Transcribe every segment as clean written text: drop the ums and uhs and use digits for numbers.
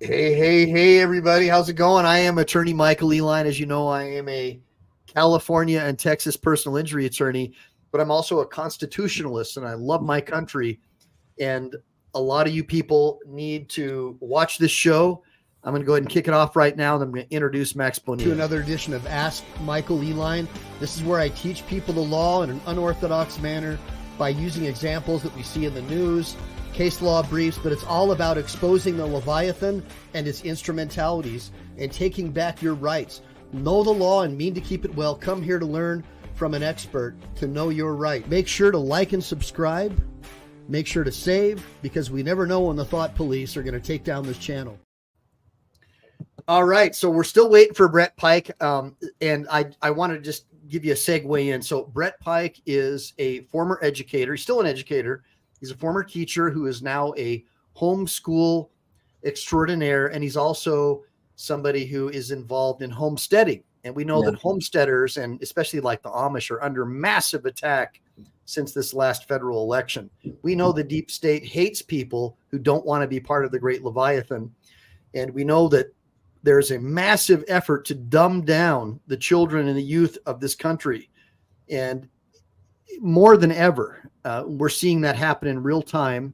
Hey, everybody. How's it going? I am attorney Michael Eline. As you know, I am a California and Texas personal injury attorney, but I'm also a constitutionalist and I love my country. And a lot of you people need to watch this show. I'm going to go ahead and kick it off right now. And I'm going to introduce Max Bonilla. To another edition of Ask Michael Eline. This is where I teach people the law in an unorthodox manner by using examples that we see in the news, case law briefs, but it's all about exposing the Leviathan and its instrumentalities and taking back your rights. Know the law and mean to keep it well. Come here to learn from an expert to know your right. Make sure to like and subscribe. Make sure to save, because we never know when the thought police are going to take down this channel. All right, so we're still waiting for Brett Pike, and I want to just give you a segue in. So Brett Pike is a former educator. He's still an educator. He's a former teacher who is now a homeschool extraordinaire, and he's also somebody who is involved in homesteading. And we know that homesteaders, and especially like the Amish, are under massive attack since this last federal election. We know the deep state hates people who don't want to be part of the great Leviathan. And we know that there's a massive effort to dumb down the children and the youth of this country. And more than ever, we're seeing that happen in real time.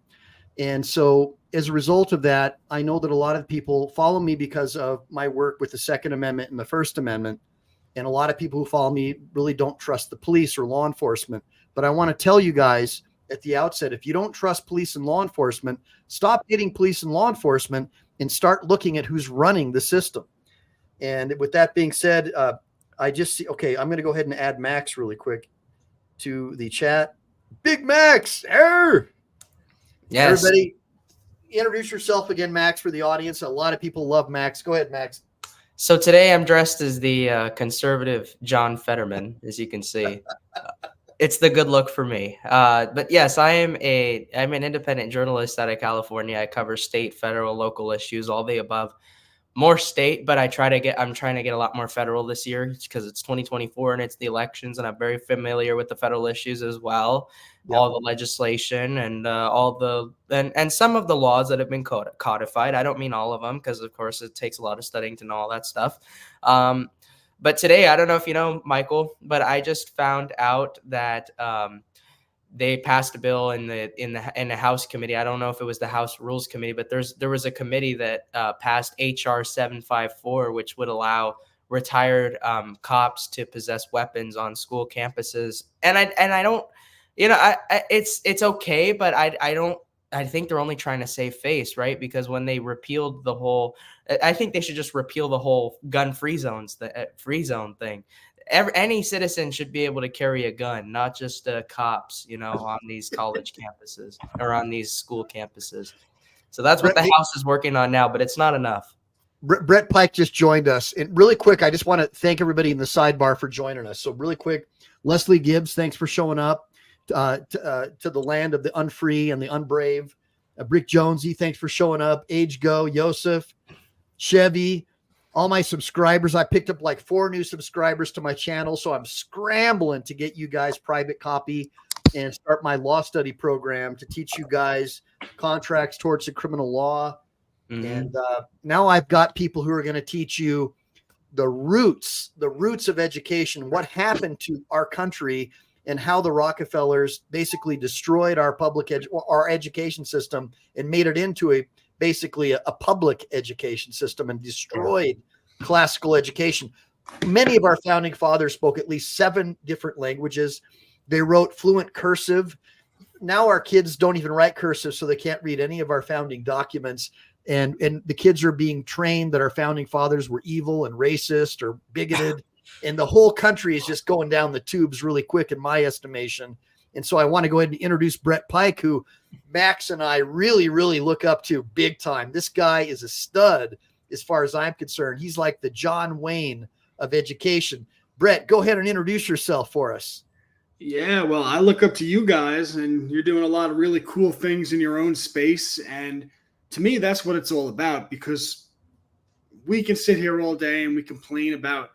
And so as a result of that, I know that a lot of people follow me because of my work with the Second Amendment and the First Amendment. And a lot of people who follow me really don't trust the police or law enforcement. But I want to tell you guys at the outset, if you don't trust police and law enforcement, stop getting police and law enforcement and start looking at who's running the system. And with that being said, I just see, okay, I'm going to go ahead and add Max really quick to the chat. Big Max. Yes. Everybody, introduce yourself again, Max, for the audience. A lot of people love Max. Go ahead, Max. So today I'm dressed as the conservative John Fetterman, as you can see. It's the good look for me. But yes, I'm an independent journalist out of California. I cover state, federal, local issues, all the above. More state, but I'm trying to get a lot more federal this year because it's 2024 and it's the elections, and I'm very familiar with the federal issues as well. Yep. All the legislation and and some of the laws that have been codified. I don't mean all of them, because of course it takes a lot of studying to know all that stuff. But today, I don't know if you know, Michael, but I just found out that they passed a bill in the House committee. I don't know if it was the House Rules Committee, but there was a committee that passed HR 754, which would allow retired cops to possess weapons on school campuses. And I don't, it's okay, but I think they're only trying to save face, right? Because when they repealed I think they should just repeal the whole gun-free zone thing. Any citizen should be able to carry a gun, not just cops, on these college campuses or on these school campuses. So that's what the House is working on now, but it's not enough. Brett Pike just joined us. And really quick, I just want to thank everybody in the sidebar for joining us. So really quick, Leslie Gibbs, thanks for showing up to the land of the unfree and the unbrave. Brick Jonesy, thanks for showing up. Age Go, Yosef, Chevy, all my subscribers. I picked up like 4 new subscribers to my channel, so I'm scrambling to get you guys private copy and start my law study program to teach you guys contracts towards the criminal law. Mm-hmm. And now I've got people who are going to teach you the roots of education, what happened to our country and how the Rockefellers basically destroyed our our education system and made it into basically a public education system and destroyed classical education. Many of our founding fathers spoke at least 7 different languages. They wrote fluent cursive. Now our kids don't even write cursive, so they can't read any of our founding documents. And the kids are being trained that our founding fathers were evil and racist or bigoted. And the whole country is just going down the tubes really quick, in my estimation. And so I want to go ahead and introduce Brett Pike, who Max and I really, really look up to big time. This guy is a stud as far as I'm concerned. He's like the John Wayne of education. Brett, go ahead and introduce yourself for us. Yeah, well, I look up to you guys, and you're doing a lot of really cool things in your own space. And to me, that's what it's all about, because we can sit here all day and we complain about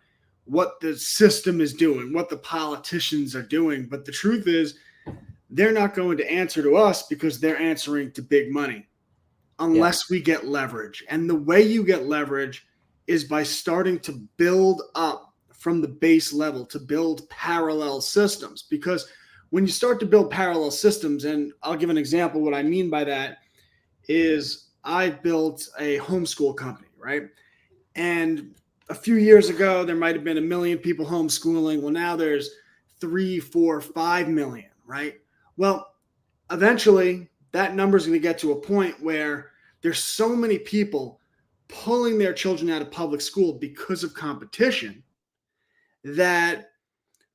what the system is doing, what the politicians are doing. But the truth is, they're not going to answer to us because they're answering to big money. unless we get leverage. And the way you get leverage is by starting to build up from the base level, to build parallel systems. Because when you start to build parallel systems, and I'll give an example, what I mean by that is I built a homeschool company, right? And a few years ago, there might have been 1 million people homeschooling. Well, now there's 3, 4, 5 million, right? Well, eventually that number is going to get to a point where there's so many people pulling their children out of public school because of competition that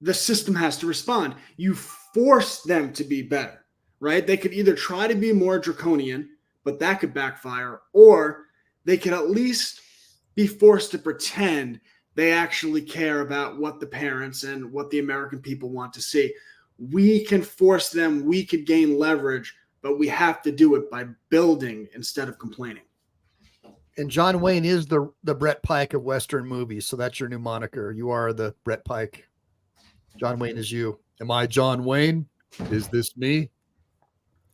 the system has to respond. You force them to be better, right? They could either try to be more draconian, but that could backfire, or they could at least be forced to pretend they actually care about what the parents and what the American people want to see. We can force them, we could gain leverage, but we have to do it by building instead of complaining. And John Wayne is the Brett Pike of Western movies. So that's your new moniker. You are the Brett Pike. John Wayne is you. Am I John Wayne? Is this me?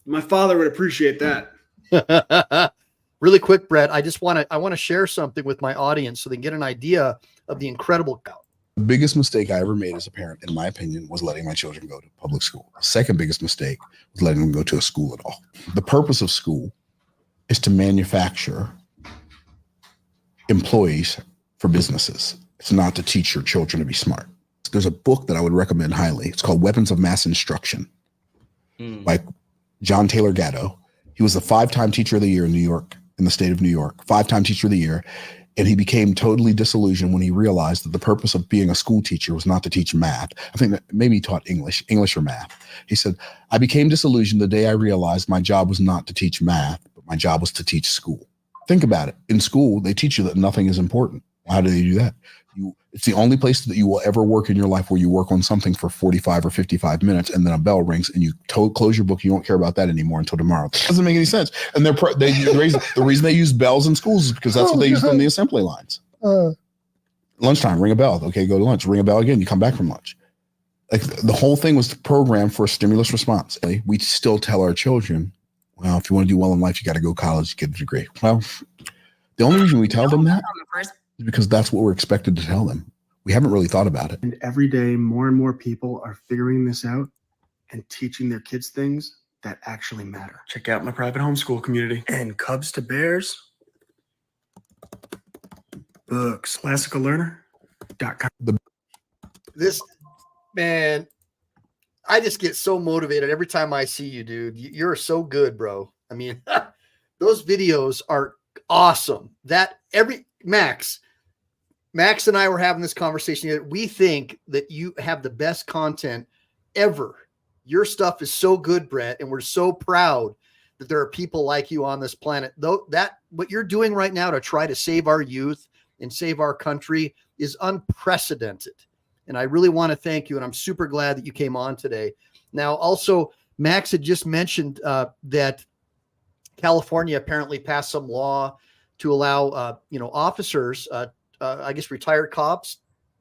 My father would appreciate that. Really quick, Brett, I want to share something with my audience so they can get an idea of the incredible. The biggest mistake I ever made as a parent, in my opinion, was letting my children go to public school. The second biggest mistake was letting them go to a school at all. The purpose of school is to manufacture employees for businesses. It's not to teach your children to be smart. There's a book that I would recommend highly. It's called Weapons of Mass Instruction by John Taylor Gatto. He was a 5-time teacher of the year in New York, in the state of New York, 5-time teacher of the year. And he became totally disillusioned when he realized that the purpose of being a school teacher was not to teach math. I think that maybe he taught English or math. He said, I became disillusioned the day I realized my job was not to teach math, but my job was to teach school. Think about it. In school, they teach you that nothing is important. How do they do that? It's the only place that you will ever work in your life where you work on something for 45 or 55 minutes and then a bell rings and you close your book. You don't care about that anymore until tomorrow. It doesn't make any sense. And the reason they use bells in schools is because that's what they use on the assembly lines. Lunchtime, ring a bell. Okay, go to lunch. Ring a bell again. You come back from lunch. Like the whole thing was programmed for a stimulus response. We still tell our children, well, if you want to do well in life, you got to go to college, get a degree. Well, the only reason we tell them that is because that's what we're expected to tell them. We haven't really thought about it. And every day, more and more people are figuring this out and teaching their kids things that actually matter. Check out my private homeschool community. And Cubs to Bears books. ClassicalLearner.com. This, man, I just get so motivated every time I see you, dude. You're so good, bro. I mean, those videos are awesome. Max and I were having this conversation. We think that you have the best content ever. Your stuff is so good, Brett, and we're so proud that there are people like you on this planet. Though that what you're doing right now to try to save our youth and save our country is unprecedented. And I really want to thank you, and I'm super glad that you came on today. Now, also, Max had just mentioned that California apparently passed some law to allow, officers, I guess retired cops,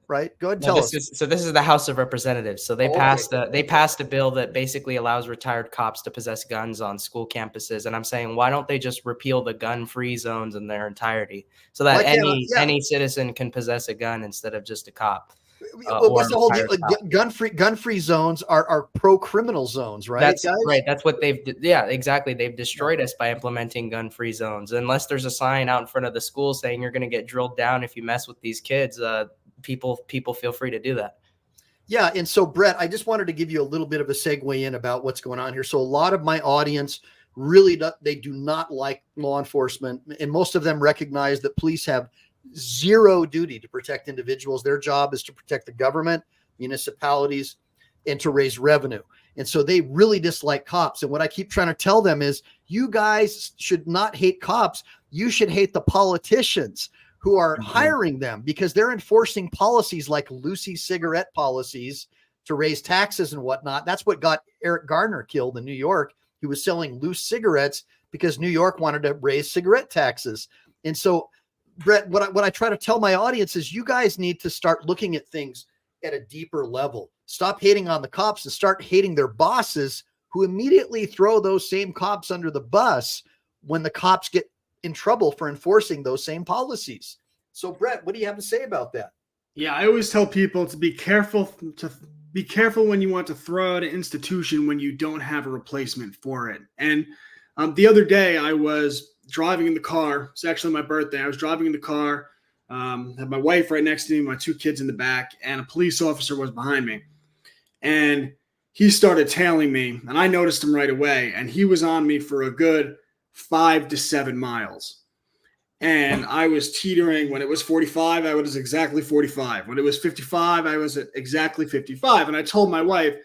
right? Go ahead and tell us. This is the House of Representatives. So they passed a bill that basically allows retired cops to possess guns on school campuses. And I'm saying, why don't they just repeal the gun-free zones in their entirety so that any citizen can possess a gun instead of just a cop? What's the whole deal? Gun-free zones are pro-criminal zones, right? That's guys? right. That's what exactly. They've destroyed us by implementing gun-free zones. Unless there's a sign out in front of the school saying you're going to get drilled down if you mess with these kids, people feel free to do that. Yeah. And so, Brett, I just wanted to give you a little bit of a segue in about what's going on here. So a lot of my audience really, they do not like law enforcement, and most of them recognize that police have zero duty to protect individuals. Their job is to protect the government, municipalities, and to raise revenue. And so they really dislike cops. And what I keep trying to tell them is, you guys should not hate cops. You should hate the politicians who are hiring them, because they're enforcing policies like Lucy cigarette policies to raise taxes and whatnot. That's what got Eric Garner killed in New York. He was selling loose cigarettes because New York wanted to raise cigarette taxes. And so, Brett, what I try to tell my audience is, you guys need to start looking at things at a deeper level. Stop hating on the cops and start hating their bosses, who immediately throw those same cops under the bus when the cops get in trouble for enforcing those same policies. So Brett, what do you have to say about that? Yeah, I always tell people to be careful when you want to throw out an institution when you don't have a replacement for it. And the other day I was driving in the car. It's actually my birthday. I was driving in the car, had my wife right next to me, my 2 kids in the back, and a police officer was behind me. And he started tailing me, and I noticed him right away. And he was on me for a good 5 to 7 miles. And I was teetering. When it was 45, I was exactly 45. When it was 55, I was at exactly 55. And I told my wife,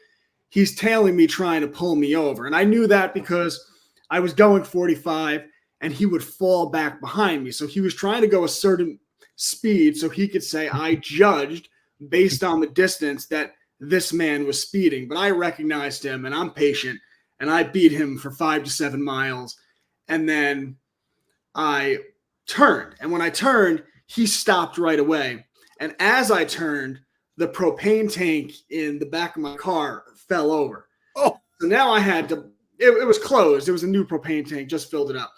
he's tailing me, trying to pull me over. And I knew that because I was going 45 and he would fall back behind me. So he was trying to go a certain speed so he could say, I judged based on the distance that this man was speeding. But I recognized him, and I'm patient, and I beat him for 5 to 7 miles. And then I turned. And when I turned, he stopped right away. And as I turned, the propane tank in the back of my car fell over. Oh, so now I had to, it was closed. It was a new propane tank, just filled it up.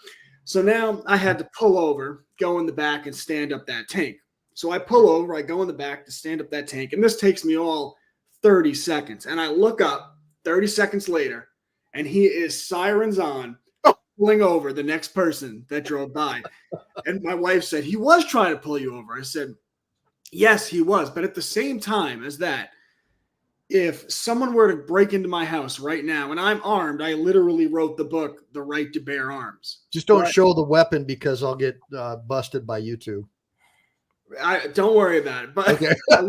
So now I had to pull over, go in the back, and stand up that tank. So I pull over, I go in the back to stand up that tank. And this takes me all 30 seconds. And I look up 30 seconds later, and he is sirens on, pulling over the next person that drove by. And my wife said, he was trying to pull you over. I said, yes, he was. But at the same time as that, if someone were to break into my house right now and I'm armed, I literally wrote the book, The Right to Bear Arms. Just don't show the weapon because I'll get busted by YouTube. Don't worry about it. But okay. I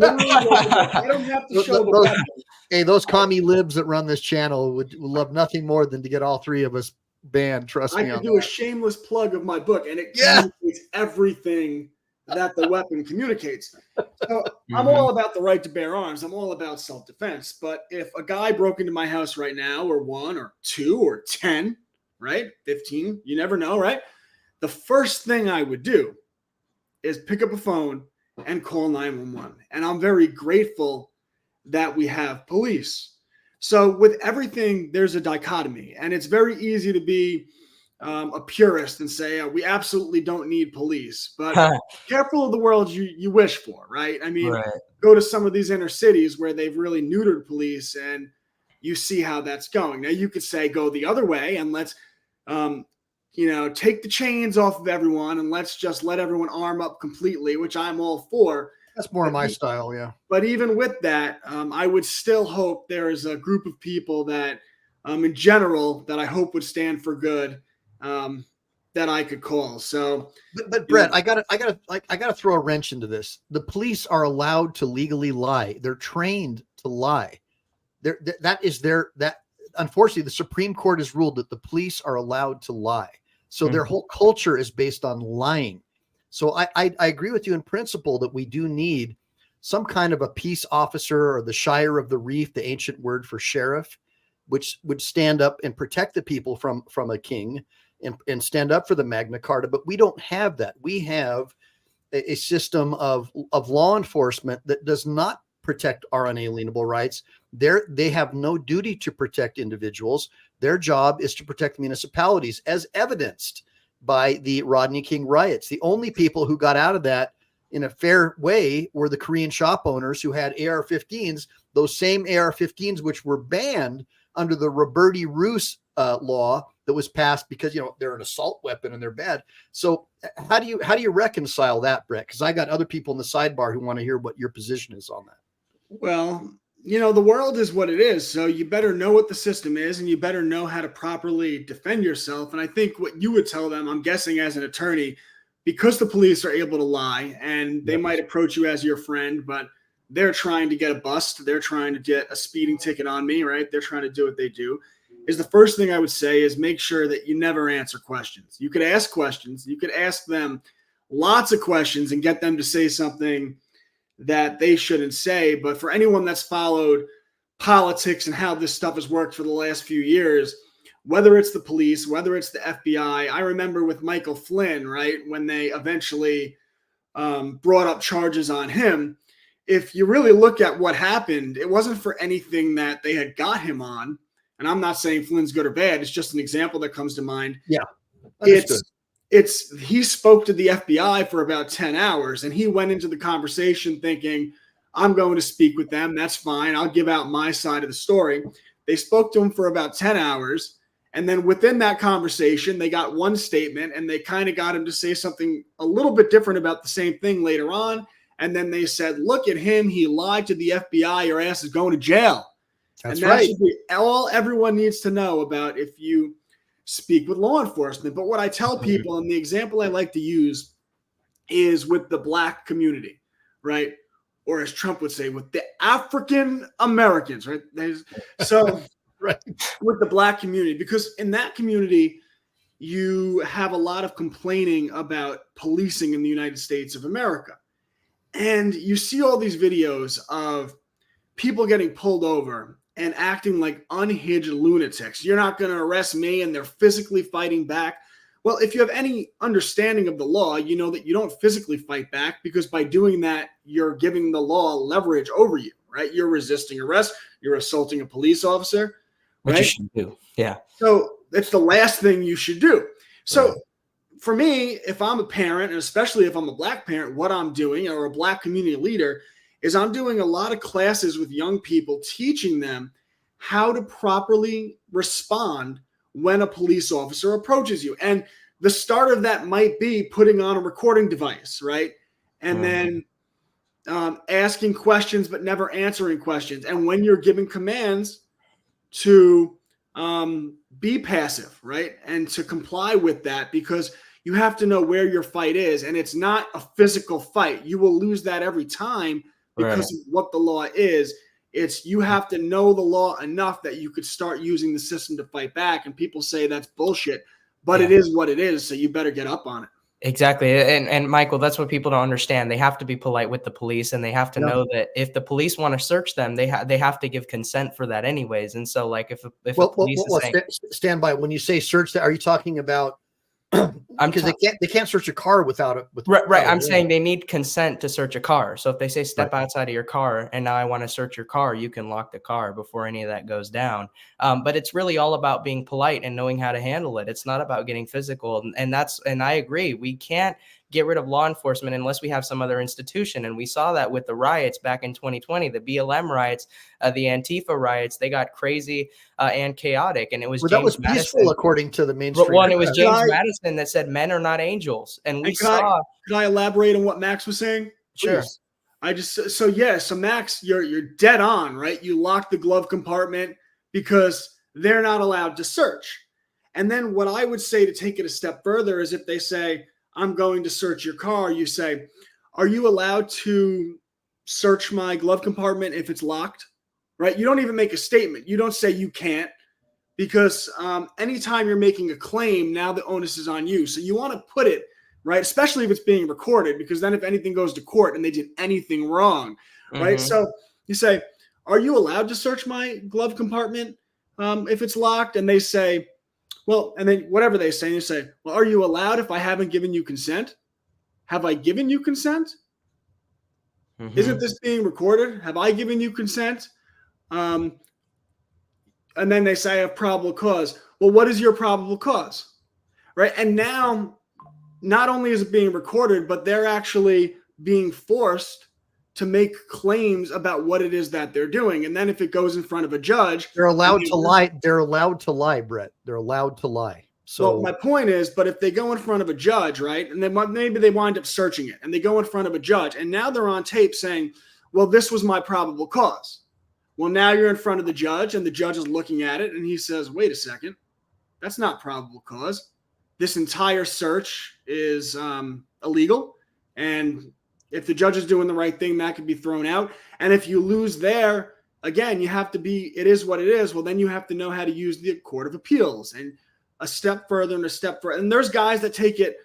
don't have to show the weapon. Hey, those commie libs that run this channel would love nothing more than to get all 3 of us banned. Trust me. I could do a shameless plug of my book, and it communicates everything that the weapon communicates. So I'm all about the right to bear arms. I'm all about self-defense. But if a guy broke into my house right now, or 1 or 2 or 10, right? 15, you never know, right? The first thing I would do is pick up a phone and call 911. And I'm very grateful that we have police. So with everything, there's a dichotomy, and it's very easy to be a purist and say, we absolutely don't need police, but careful of the world you wish for, right? I mean, go to some of these inner cities where they've really neutered police, and you see how that's going. Now you could say, go the other way and let's, take the chains off of everyone and let's just let everyone arm up completely, which I'm all for. That's more my style, yeah. But even with that, I would still hope there is a group of people that, in general, that I hope would stand for good, that I could call. So, but Brett, I gotta throw a wrench into this. The police are allowed to legally lie. They're trained to lie. That unfortunately, the Supreme Court has ruled that the police are allowed to lie. So their whole culture is based on lying. So I agree with you in principle that we do need some kind of a peace officer, or the Shire of the Reef, the ancient word for sheriff, which would stand up and protect the people from a king and stand up for the Magna Carta. But we don't have that. We have a system of law enforcement that does not protect our unalienable rights. They have no duty to protect individuals. Their job is to protect municipalities, as evidenced by the Rodney King riots. The only people who got out of that in a fair way were the Korean shop owners who had AR-15s, those same AR-15s which were banned under the Liberties law that was passed because they're an assault weapon and they're bad. So how do you reconcile that, Brett? Because I got other people in the sidebar who want to hear what your position is on that. Well, the world is what it is. So you better know what the system is, and you better know how to properly defend yourself. And I think what you would tell them, I'm guessing as an attorney, because the police are able to lie, and they might approach you as your friend, but they're trying to get a bust. They're trying to get a speeding ticket on me, right? They're trying to do what they do. Is the first thing I would say is make sure that you never answer questions. You could ask questions. You could ask them lots of questions and get them to say something that they shouldn't say. But for anyone that's followed politics and how this stuff has worked for the last few years, whether it's the police, whether it's the FBI, I remember with Michael Flynn, right, when they eventually brought up charges on him. If you really look at what happened, it wasn't for anything that they had got him on. And I'm not saying Flynn's good or bad. It's just an example that comes to mind. Yeah. Understood. He spoke to the FBI for about 10 hours, and he went into the conversation thinking, I'm going to speak with them. That's fine. I'll give out my side of the story. They spoke to him for about 10 hours. And then within that conversation, they got one statement, and they kind of got him to say something a little bit different about the same thing later on. And then they said, look at him. He lied to the FBI. Your ass is going to jail. That's and that right. should be all everyone needs to know about if you speak with law enforcement. But what I tell people, and the example I like to use, is with the Black community, right? Or as Trump would say, with the African Americans, right? So right. With the Black community, because in that community, you have a lot of complaining about policing in the United States of America. And you see all these videos of people getting pulled over and acting like unhinged lunatics. You're not going to arrest me, and they're physically fighting back. Well, if you have any understanding of the law, you know that you don't physically fight back, because by doing that, you're giving the law leverage over you, right? You're resisting arrest. You're assaulting a police officer, right? Which you should do. Yeah. So it's the last thing you should do. So for me, if I'm a parent, and especially if I'm a Black parent, what I'm doing, or a Black community leader, is I'm doing a lot of classes with young people, teaching them how to properly respond when a police officer approaches you. And the start of that might be putting on a recording device, right? And then asking questions, but never answering questions. And when you're giving commands, to be passive, right? And to comply with that, because you have to know where your fight is. And it's not a physical fight. You will lose that every time because of what the law is. It's you have to know the law enough that you could start using the system to fight back. And people say that's bullshit, but it is what it is. So you better get up on it. Exactly. And Michael, that's what people don't understand. They have to be polite with the police, and they have to know that if the police want to search them, they have to give consent for that anyways. And so like if a police is saying, stand by. When you say search, are you talking about because they can't search a car without it. Right. I'm saying they need consent to search a car. So if they say step outside of your car and now I want to search your car, you can lock the car before any of that goes down. But it's really all about being polite and knowing how to handle it. It's not about getting physical. And I agree. We can't get rid of law enforcement unless we have some other institution. And we saw that with the riots back in 2020, the BLM riots, the Antifa riots. They got crazy and chaotic. And it was that was peaceful, Madison, according to the mainstream. But it was James Madison that said men are not angels. And we saw. Could I elaborate on what Max was saying? Sure. Please. So Max, you're dead on, right? You lock the glove compartment because they're not allowed to search. And then what I would say to take it a step further is if they say, I'm going to search your car, you say, are you allowed to search my glove compartment if it's locked? Right? You don't even make a statement. You don't say you can't, because anytime you're making a claim, now the onus is on you. So you want to put it, right? Especially if it's being recorded, because then if anything goes to court and they did anything wrong, right? So you say, are you allowed to search my glove compartment if it's locked? And they say, well, and then whatever they say, you say, well, are you allowed if I haven't given you consent? Have I given you consent? Isn't this being recorded? Have I given you consent? And then they say I have probable cause. Well, what is your probable cause? Right? And now, not only is it being recorded, but they're actually being forced to make claims about what it is that they're doing. And then if it goes in front of a judge, they're allowed to lie. They're allowed to lie, Brett. They're allowed to lie. So my point is, but if they go in front of a judge, right, and then maybe they wind up searching it and they go in front of a judge and now they're on tape saying, well, this was my probable cause. Well, now you're in front of the judge and the judge is looking at it and he says, wait a second, that's not probable cause. This entire search is illegal. And if the judge is doing the right thing, that could be thrown out. And if you lose there, again, you have to be, it is what it is. Well, then you have to know how to use the Court of Appeals and a step further and a step further. And there's guys that take it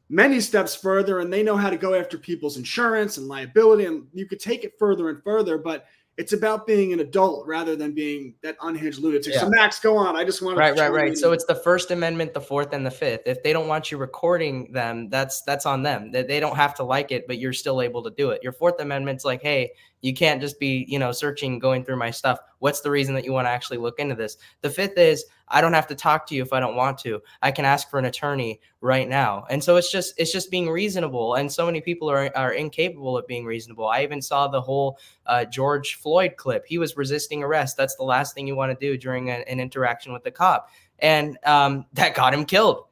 many steps further and they know how to go after people's insurance and liability. And you could take it further and further, but it's about being an adult rather than being that unhinged lunatic. So Max, go on. I just want to Right. So it's the First Amendment, the Fourth, and the Fifth. If they don't want you recording them, that's on them. They don't have to like it, but you're still able to do it. Your Fourth Amendment's like, hey, You can't just be, searching, going through my stuff. What's the reason that you want to actually look into this? The fifth is I don't have to talk to you if I don't want to. I can ask for an attorney right now. And so it's just being reasonable. And so many people are incapable of being reasonable. I even saw the whole George Floyd clip. He was resisting arrest. That's the last thing you want to do during an interaction with the cop. And that got him killed.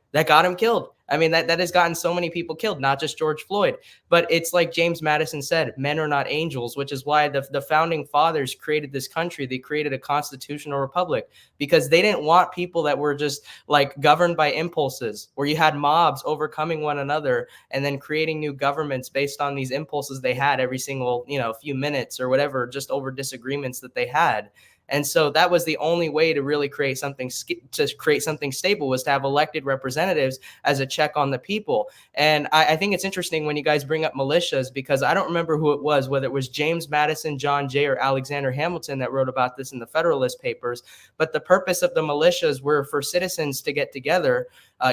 I mean, that has gotten so many people killed, not just George Floyd. But it's like James Madison said, men are not angels, which is why the founding fathers created this country. They created a constitutional republic because they didn't want people that were just like governed by impulses, where you had mobs overcoming one another and then creating new governments based on these impulses they had every single, few minutes or whatever, just over disagreements that they had. And so that was the only way to really create something stable, was to have elected representatives as a check on the people. And I think it's interesting when you guys bring up militias, because I don't remember who it was, whether it was James Madison, John Jay, or Alexander Hamilton that wrote about this in the Federalist Papers. But the purpose of the militias were for citizens to get together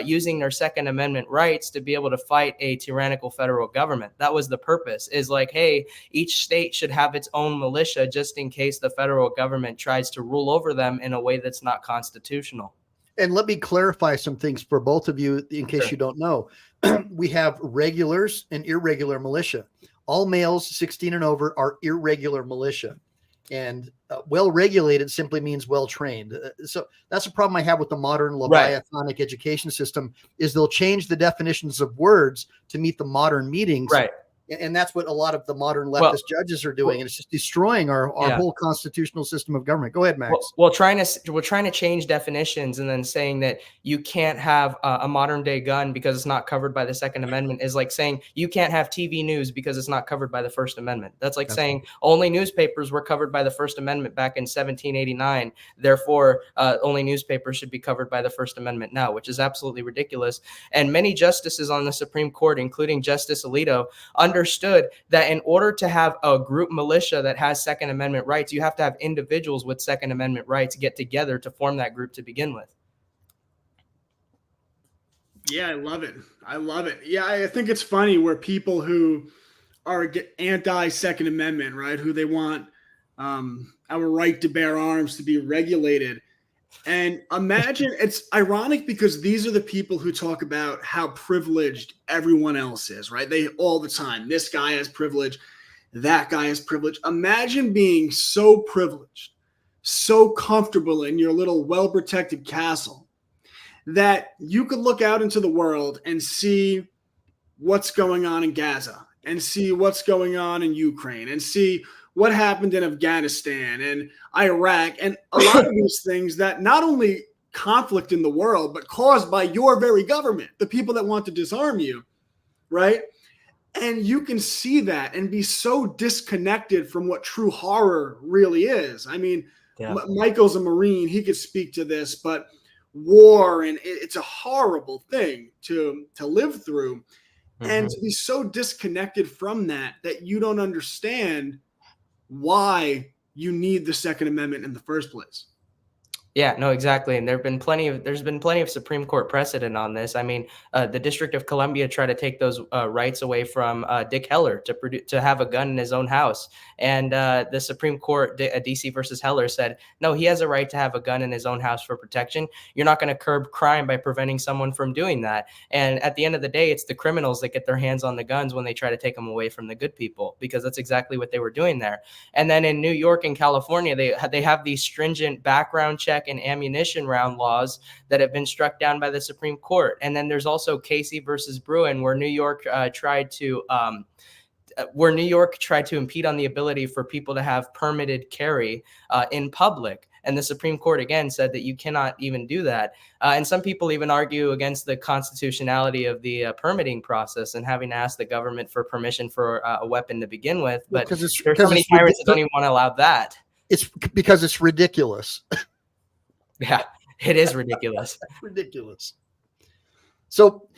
using their Second Amendment rights to be able to fight a tyrannical federal government. That was the purpose, is like, hey, each state should have its own militia just in case the federal government tries to rule over them in a way that's not constitutional. And let me clarify some things for both of you in case Sure. you don't know. We have regulars and irregular militia. All males 16 and over are irregular militia. And well-regulated simply means well-trained. So that's a problem I have with the modern Leviathanic education system, is they'll change the definitions of words to meet the modern meanings. Right. And that's what a lot of the modern leftist judges are doing. And it's just destroying our whole constitutional system of government. Go ahead, Max. We're trying to change definitions, and then saying that you can't have a modern day gun because it's not covered by the Second Amendment is like saying you can't have TV news because it's not covered by the First Amendment. That's like saying only newspapers were covered by the First Amendment back in 1789. Therefore, only newspapers should be covered by the First Amendment now, which is absolutely ridiculous. And many justices on the Supreme Court, including Justice Alito, understood that in order to have a group militia that has Second Amendment rights, you have to have individuals with Second Amendment rights get together to form that group to begin with. Yeah, I love it. Yeah, I think it's funny where people who are anti-Second Amendment, right, who they want our right to bear arms to be regulated. And imagine, it's ironic because these are the people who talk about how privileged everyone else is, right? They all the time, this guy has privilege, that guy has privilege. Imagine being so privileged, so comfortable in your little well-protected castle that you could look out into the world and see what's going on in Gaza, and see what's going on in Ukraine, and see what happened in Afghanistan and Iraq, and a lot of these things that not only conflict in the world, but caused by your very government, the people that want to disarm you, right? And you can see that and be so disconnected from what true horror really is. I mean, Michael's a Marine. He could speak to this, but war, and it's a horrible thing to live through. Mm-hmm. And to be so disconnected from that you don't understand why you need the Second Amendment in the first place. Yeah, no, exactly. And there's been plenty of Supreme Court precedent on this. I mean, the District of Columbia tried to take those rights away from Dick Heller to have a gun in his own house. And the Supreme Court, DC versus Heller, said, no, he has a right to have a gun in his own house for protection. You're not going to curb crime by preventing someone from doing that. And at the end of the day, it's the criminals that get their hands on the guns when they try to take them away from the good people, because that's exactly what they were doing there. And then in New York and California, they have these stringent background check and ammunition round laws that have been struck down by the Supreme Court. And then there's also Casey versus Bruin, where New York tried to impede on the ability for people to have permitted carry in public. And the Supreme Court again said that you cannot even do that. And some people even argue against the constitutionality of the permitting process and having to ask the government for permission for a weapon to begin with. But there's so many tyrants that don't even want to allow that. It's because it's ridiculous. Yeah, it is ridiculous. Ridiculous. So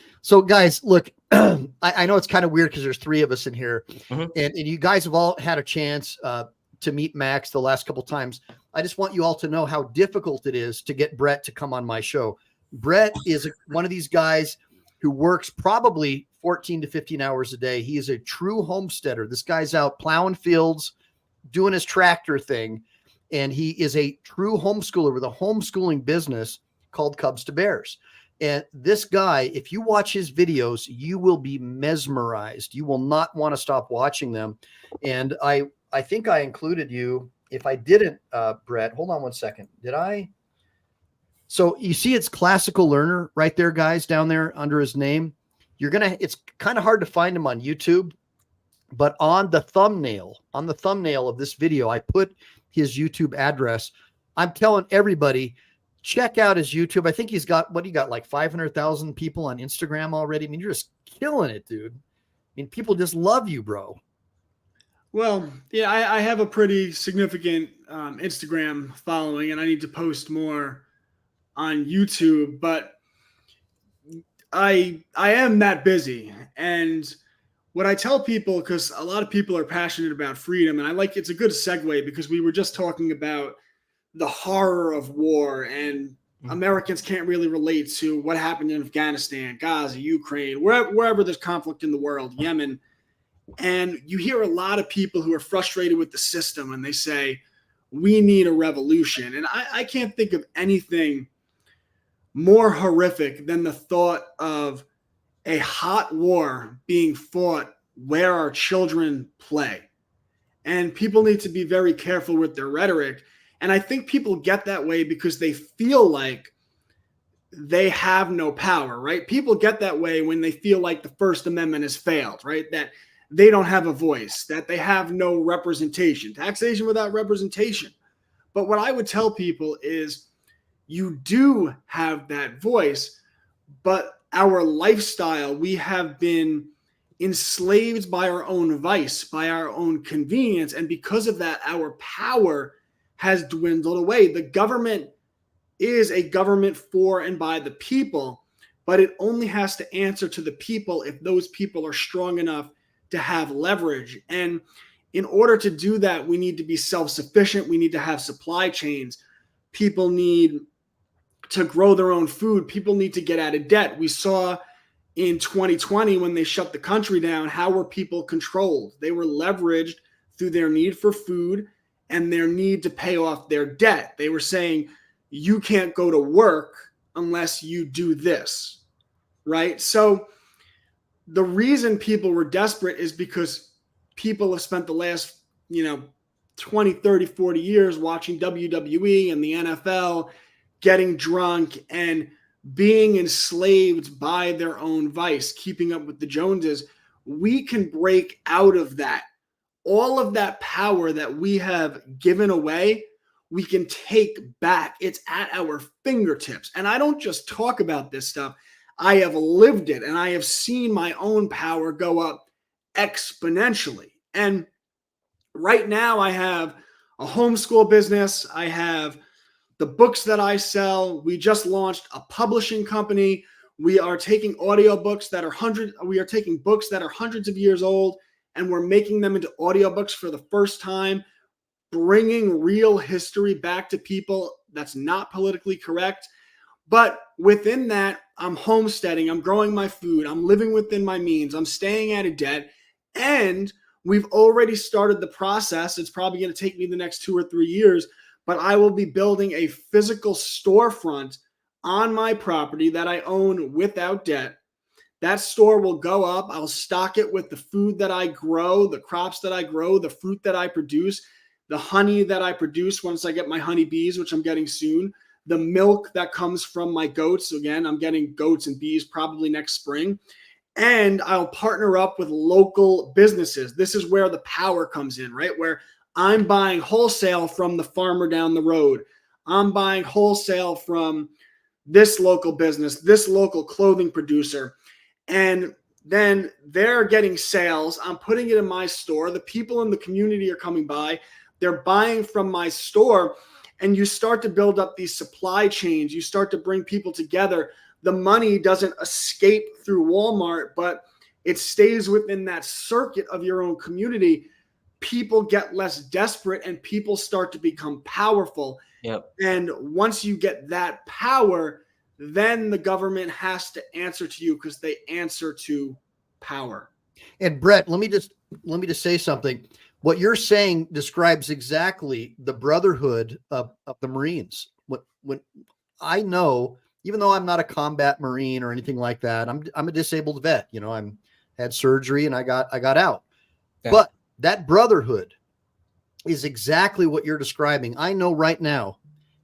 guys, look, I know it's kind of weird because there's three of us in here, mm-hmm. and you guys have all had a chance to meet Max the last couple times. I just want you all to know how difficult it is to get Brett to come on my show. Brett is one of these guys who works probably 14 to 15 hours a day. He is a true homesteader. This guy's out plowing fields, doing his tractor thing, and he is a true homeschooler with a homeschooling business called Cubs to Bears. And this guy, if you watch his videos, you will be mesmerized. You will not want to stop watching them. And I think I included you. If I didn't, Brett, hold on one second. Did I? So you see it's Classical Learner right there, guys, down there under his name. It's kind of hard to find him on YouTube, but on the thumbnail of this video, I put his YouTube address. I'm telling everybody, check out his YouTube. I think he's got, like 500,000 people on Instagram already. I mean, you're just killing it, dude. I mean, people just love you, bro. Well, yeah, I have a pretty significant Instagram following, and I need to post more on YouTube, but I am that busy. And what I tell people, because a lot of people are passionate about freedom, and it's a good segue because we were just talking about the horror of war, and Americans can't really relate to what happened in Afghanistan, Gaza, Ukraine, wherever there's conflict in the world, Yemen. And you hear a lot of people who are frustrated with the system, and they say, we need a revolution. And I can't think of anything more horrific than the thought of a hot war being fought where our children play. And people need to be very careful with their rhetoric. And I think people get that way because they feel like they have no power, right? People get that way when they feel like the First Amendment has failed, right? That they don't have a voice, that they have no representation, taxation without representation. But what I would tell people is you do have that voice, but our lifestyle, we have been enslaved by our own vice, by our own convenience. And because of that, our power has dwindled away. The government is a government for and by the people, but it only has to answer to the people if those people are strong enough to have leverage. And in order to do that, we need to be self-sufficient. We need to have supply chains. People need to grow their own food. People need to get out of debt. We saw in 2020 when they shut the country down, how were people controlled? They were leveraged through their need for food and their need to pay off their debt. They were saying, you can't go to work unless you do this, right? So the reason people were desperate is because people have spent the last, 20, 30, 40 years watching WWE and the NFL, getting drunk and being enslaved by their own vice, keeping up with the Joneses. We can break out of that. All of that power that we have given away, we can take back. It's at our fingertips. And I don't just talk about this stuff. I have lived it, and I have seen my own power go up exponentially. And right now I have a homeschool business. I have the books that I sell. We just launched a publishing company. We are taking audiobooks that are taking books that are hundreds of years old, and we're making them into audiobooks for the first time, bringing real history back to people that's not politically correct. But within that, I'm homesteading, I'm growing my food, I'm living within my means, I'm staying out of debt, and we've already started the process. It's probably going to take me the next 2 or 3 years, but I will be building a physical storefront on my property that I own without debt. That store will go up. I'll stock it with the food that I grow, the crops that I grow, the fruit that I produce, the honey that I produce once I get my honeybees, which I'm getting soon, the milk that comes from my goats. Again, I'm getting goats and bees probably next spring. And I'll partner up with local businesses. This is where the power comes in, right? Where I'm buying wholesale from the farmer down the road. I'm buying wholesale from this local business, this local clothing producer. And then they're getting sales. I'm putting it in my store. The people in the community are coming by. They're buying from my store. And you start to build up these supply chains. You start to bring people together. The money doesn't escape through Walmart, but it stays within that circuit of your own community. People get less desperate and people start to become powerful. Yep. And once you get that power, then the government has to answer to you because they answer to power. And Brett, let me just say something. What you're saying describes exactly the brotherhood of the Marines. When I know, even though I'm not a combat Marine or anything like that, I'm a disabled vet. You know, had surgery and I got out. Yeah. But that brotherhood is exactly what you're describing. I know right now,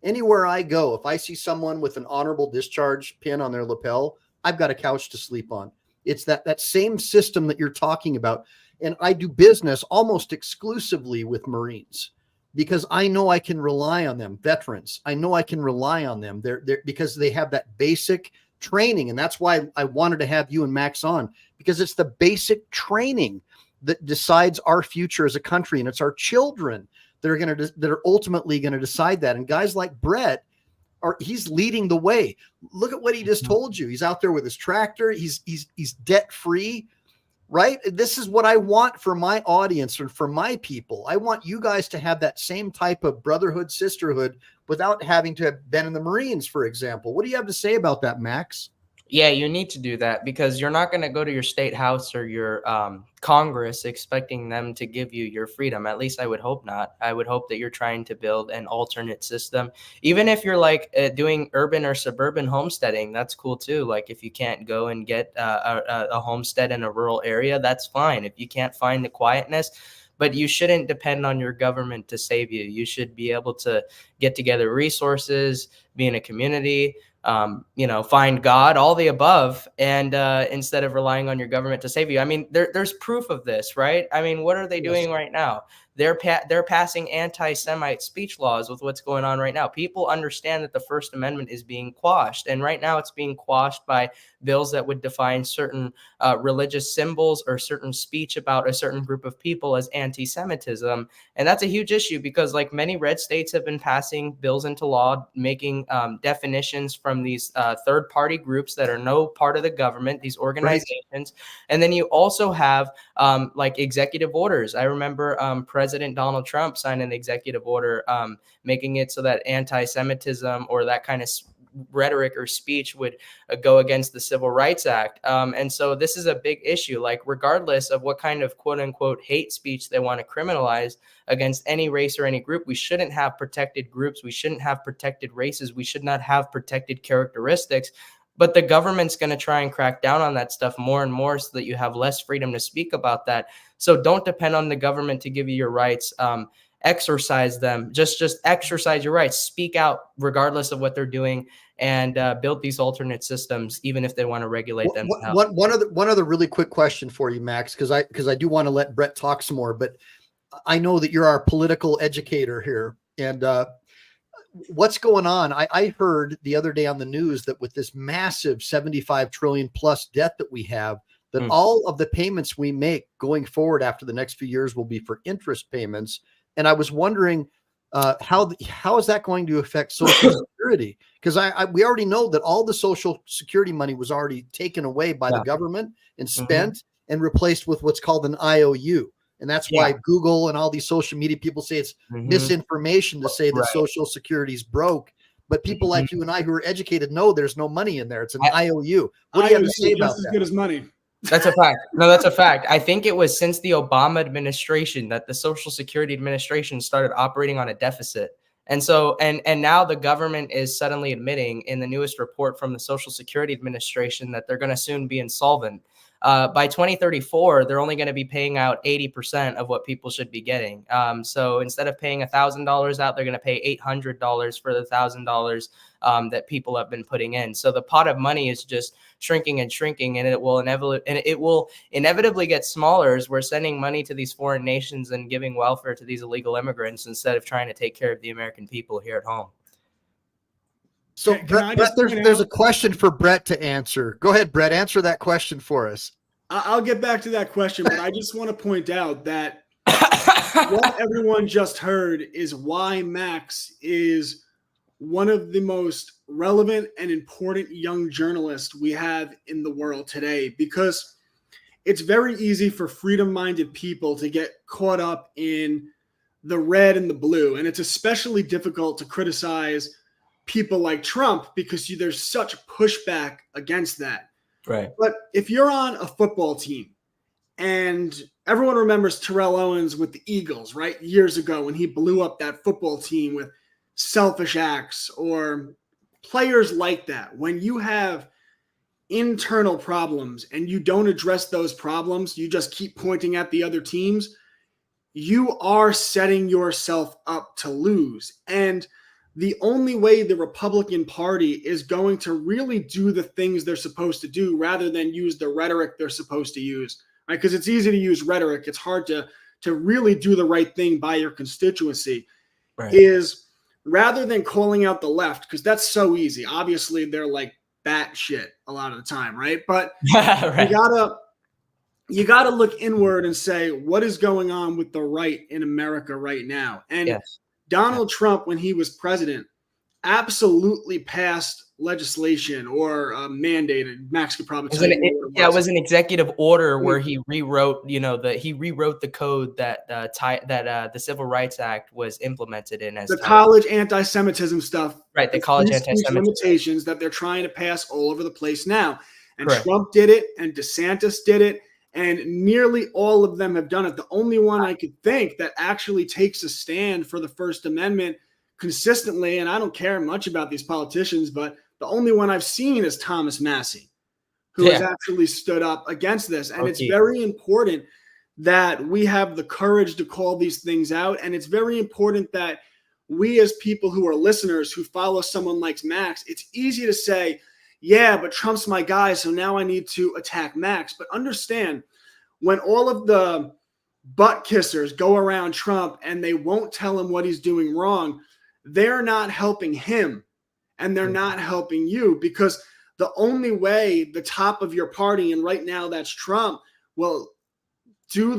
anywhere I go, if I see someone with an honorable discharge pin on their lapel, I've got a couch to sleep on. It's that same system that you're talking about. And I do business almost exclusively with Marines because I know I can rely on them. Veterans, I know I can rely on them. They're because they have that basic training. And that's why I wanted to have you and Max on, because it's the basic training that decides our future as a country. And it's our children that are ultimately going to decide that. And guys like Brett, he's leading the way. Look at what he just told you. He's out there with his tractor. He's debt free, right? This is what I want for my audience and for my people. I want you guys to have that same type of brotherhood, sisterhood, without having to have been in the Marines, for example. What do you have to say about that, Max? Yeah, you need to do that because you're not going to go to your state house or your Congress expecting them to give you your freedom. At least I would hope not. I would hope that you're trying to build an alternate system. Even if you're like doing urban or suburban homesteading, that's cool too. Like if you can't go and get a homestead in a rural area, that's fine. If you can't find the quietness, but you shouldn't depend on your government to save you. You should be able to get together resources, be in a community, find God, all the above. And instead of relying on your government to save you, I mean, there's proof of this, right? I mean, what are they doing right now? They're passing anti-Semite speech laws with what's going on right now. People understand that the First Amendment is being quashed. And right now it's being quashed by bills that would define certain religious symbols or certain speech about a certain group of people as anti-Semitism. And that's a huge issue because like many red states have been passing bills into law, making definitions from these third-party groups that are no part of the government, these organizations. Right. And then you also have like executive orders. I remember President Donald Trump signed an executive order making it so that anti-Semitism or that kind of rhetoric or speech would go against the Civil Rights Act. And so this is a big issue, like regardless of what kind of quote unquote hate speech they want to criminalize against any race or any group, we shouldn't have protected groups. We shouldn't have protected races. We should not have protected characteristics. But the government's going to try and crack down on that stuff more and more so that you have less freedom to speak about that. So don't depend on the government to give you your rights. Exercise them. Just exercise your rights. Speak out regardless of what they're doing, and build these alternate systems, even if they want to regulate them. One other really quick question for you, Max, because I do want to let Brett talk some more, but I know that you're our political educator here, and what's going on? I heard the other day on the news that with this massive 75 trillion plus debt that we have, that all of the payments we make going forward after the next few years will be for interest payments. And I was wondering how is that going to affect Social Security? Because we already know that all the Social Security money was already taken away by the government and spent and replaced with what's called an IOU. And that's why Google and all these social media people say it's misinformation to say that Social Security is broke. But people like you and I who are educated know there's no money in there. It's an IOU. What do you have to say about that? Just as good as money. That's a fact. No, that's a fact. I think it was since the Obama administration that the Social Security Administration started operating on a deficit. And so, and now the government is suddenly admitting in the newest report from the Social Security Administration that they're going to soon be insolvent. By 2034, they're only going to be paying out 80% of what people should be getting. So instead of paying $1,000 out, they're going to pay $800 for the $1,000 that people have been putting in. So the pot of money is just shrinking and shrinking, and it will inevitably get smaller as we're sending money to these foreign nations and giving welfare to these illegal immigrants instead of trying to take care of the American people here at home. So Brett, there's a question for Brett to answer. Go ahead, Brett, answer that question for us. I'll get back to that question, but I just want to point out that what everyone just heard is why Max is one of the most relevant and important young journalists we have in the world today, because it's very easy for freedom-minded people to get caught up in the red and the blue. And it's especially difficult to criticize people like Trump because there's such pushback against that. Right. But if you're on a football team and everyone remembers Terrell Owens with the Eagles, right? Years ago when he blew up that football team with selfish acts, or players like that. When you have internal problems and you don't address those problems, you just keep pointing at the other teams, you are setting yourself up to lose. And the only way the Republican Party is going to really do the things they're supposed to do, rather than use the rhetoric they're supposed to use, right? Because it's easy to use rhetoric. It's hard to really do the right thing by your constituency, Right. is rather than calling out the left, because that's so easy. Obviously, they're like batshit a lot of the time, right? But Right. you gotta look inward and say, what is going on with the right in America right now? And Yes. Donald Trump, when he was president, absolutely passed legislation or mandated. Max could probably tell you what it was. It was an executive order where he rewrote, the code that the Civil Rights Act was implemented in as the college anti-Semitism stuff. Right, the college free speech anti-Semitism limitations that they're trying to pass all over the place now. And Correct. Trump did it, and DeSantis did it, and nearly all of them have done it. The only one I could think that actually takes a stand for the First Amendment consistently, and I don't care much about these politicians, but the only one I've seen is Thomas Massey, who has actually stood up against this. And it's very important that we have the courage to call these things out. And it's very important that we, as people who are listeners, who follow someone like Max, it's easy to say, yeah, but Trump's my guy, so now I need to attack Max. But understand, when all of the butt kissers go around Trump and they won't tell him what he's doing wrong, they're not helping him, and they're not helping you, because the only way the top of your party, and right now that's Trump, will do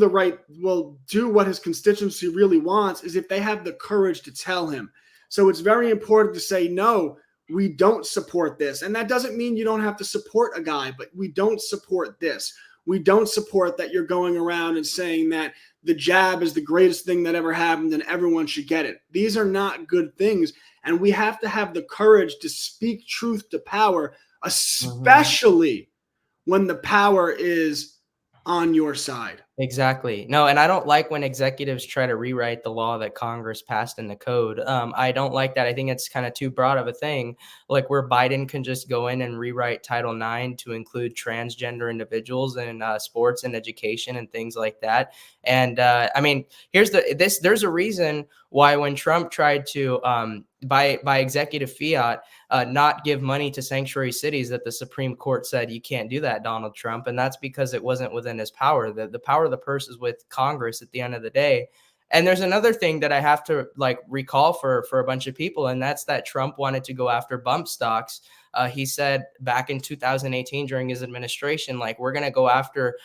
what his constituency really wants, is if they have the courage to tell him. So it's very important to say, no, we don't support this. And that doesn't mean you don't have to support a guy, but we don't support this. We don't support that you're going around and saying that the jab is the greatest thing that ever happened and everyone should get it. These are not good things. And we have to have the courage to speak truth to power, especially when the power is on your side. Exactly. No, and I don't like when executives try to rewrite the law that Congress passed in the code. I don't like that. I think it's kind of too broad of a thing, like where Biden can just go in and rewrite Title IX to include transgender individuals in sports and education and things like that. And I mean, there's a reason why when Trump tried to by executive fiat not give money to sanctuary cities, that the Supreme Court said you can't do that, Donald Trump. And that's because it wasn't within his power. The power of the purse is with Congress at the end of the day. And there's another thing that I have to recall for a bunch of people, and that's that Trump wanted to go after bump stocks. He said back in 2018 during his administration, we're going to go after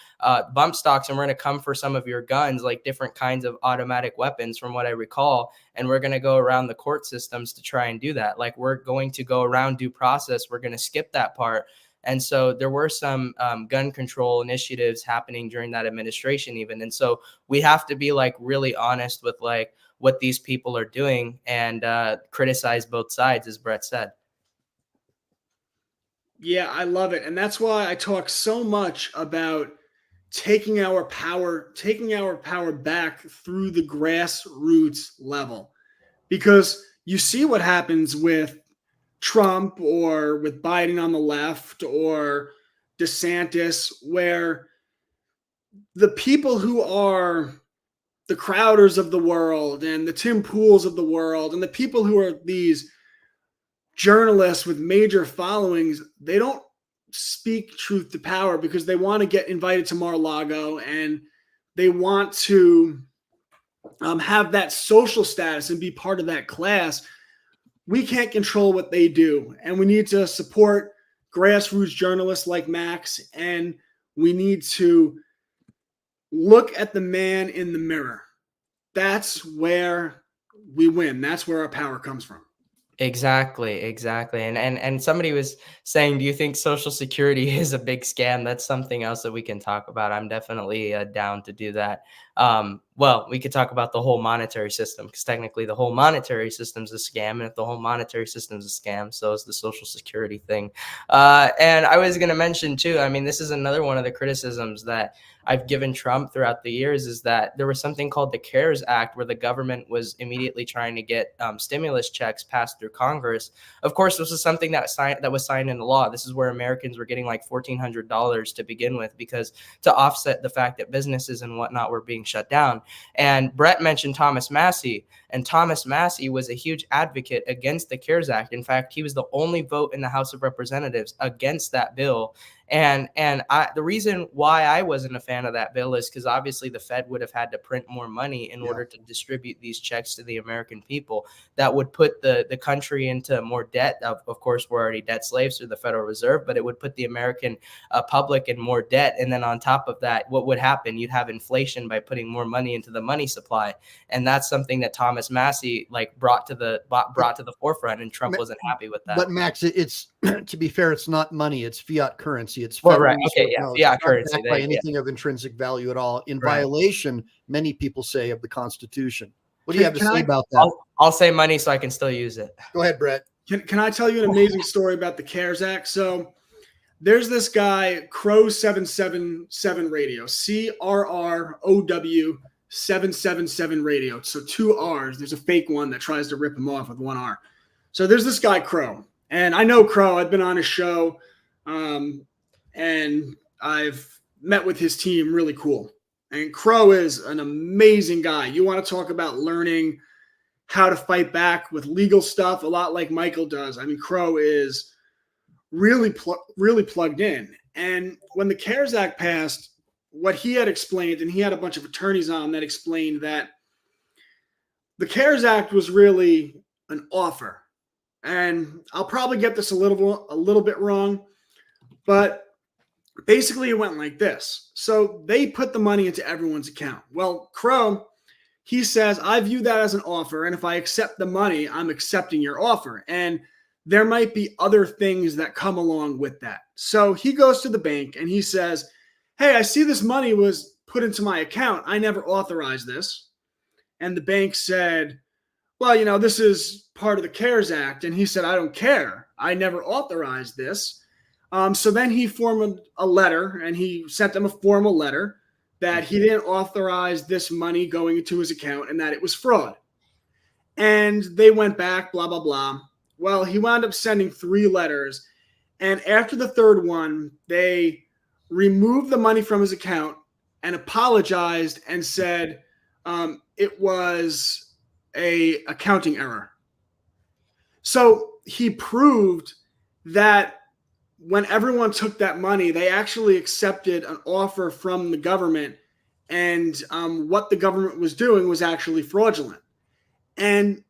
bump stocks, and we're going to come for some of your guns, like different kinds of automatic weapons from what I recall. And we're going to go around the court systems to try and do that. We're going to go around due process. We're going to skip that part. And so there were some gun control initiatives happening during that administration even. And so we have to be really honest with what these people are doing and criticize both sides, as Brett said. Yeah, I love it. And that's why I talk so much about taking our power back through the grassroots level. Because you see what happens with Trump or with Biden on the left or DeSantis, where the people who are the Crowders of the world and the Tim Pools of the world and the people who are these journalists with major followings, they don't speak truth to power because they want to get invited to Mar-a-Lago and they want to have that social status and be part of that class. We can't control what they do, and we need to support grassroots journalists like Max, and we need to look at the man in the mirror. That's where we win. That's where our power comes from. Exactly. And somebody was saying, do you think Social Security is a big scam? That's something else that we can talk about. I'm definitely down to do that. well, we could talk about the whole monetary system, because technically the whole monetary system is a scam. And if the whole monetary system is a scam, so is the Social Security thing. And I was going to mention too, I mean, this is another one of the criticisms that I've given Trump throughout the years, is that there was something called the CARES Act, where the government was immediately trying to get stimulus checks passed through Congress. Of course, this was something that was signed into law. This is where Americans were getting like $1,400 to begin with, because to offset the fact that businesses and whatnot were being shut down. And Brett mentioned Thomas Massie, and Thomas Massie was a huge advocate against the CARES Act. In fact, he was the only vote in the House of Representatives against that bill. And the reason why I wasn't a fan of that bill is because obviously the Fed would have had to print more money in order to distribute these checks to the American people. That would put the country into more debt. Of course, we're already debt slaves through the Federal Reserve, but it would put the American public in more debt. And then on top of that, what would happen? You'd have inflation by putting more money into the money supply. And that's something that Thomas Massie brought to the forefront, and Trump wasn't happy with that. But Max, it's to be fair, it's not money, it's fiat currency. It's right. Okay, yeah, fiat currency. By anything of intrinsic value at all, in violation, many people say, of the Constitution. What do you have to say about that? I'll say money so I can still use it. Go ahead, Brett. Can I tell you an amazing story about the CARES Act? So there's this guy, Crow 777 Radio, CRROW 777 Radio. So 2 R's. There's a fake one that tries to rip him off with 1 R. So there's this guy, Crow. And I know Crow. I've been on his show, and I've met with his team. Really cool. And Crow is an amazing guy. You want to talk about learning how to fight back with legal stuff, a lot like Michael does. I mean, Crow is really plugged in. And when the CARES Act passed, what he had explained, and he had a bunch of attorneys on that explained that the CARES Act was really an offer. And I'll probably get this a little bit wrong, but basically it went like this. So they put the money into everyone's account. Well, Crow, he says, I view that as an offer, and if I accept the money, I'm accepting your offer. And there might be other things that come along with that. So he goes to the bank and he says, hey, I see this money was put into my account. I never authorized this. And the bank said, well, this is part of the CARES Act. And he said, I don't care. I never authorized this. So then he formed a letter, and he sent them a formal letter that he didn't authorize this money going into his account and that it was fraud. And they went back, blah, blah, blah. Well, he wound up sending 3 letters. And after the 3rd one, they removed the money from his account and apologized and said it was a accounting error. So he proved that when everyone took that money, they actually accepted an offer from the government, and what the government was doing was actually fraudulent. And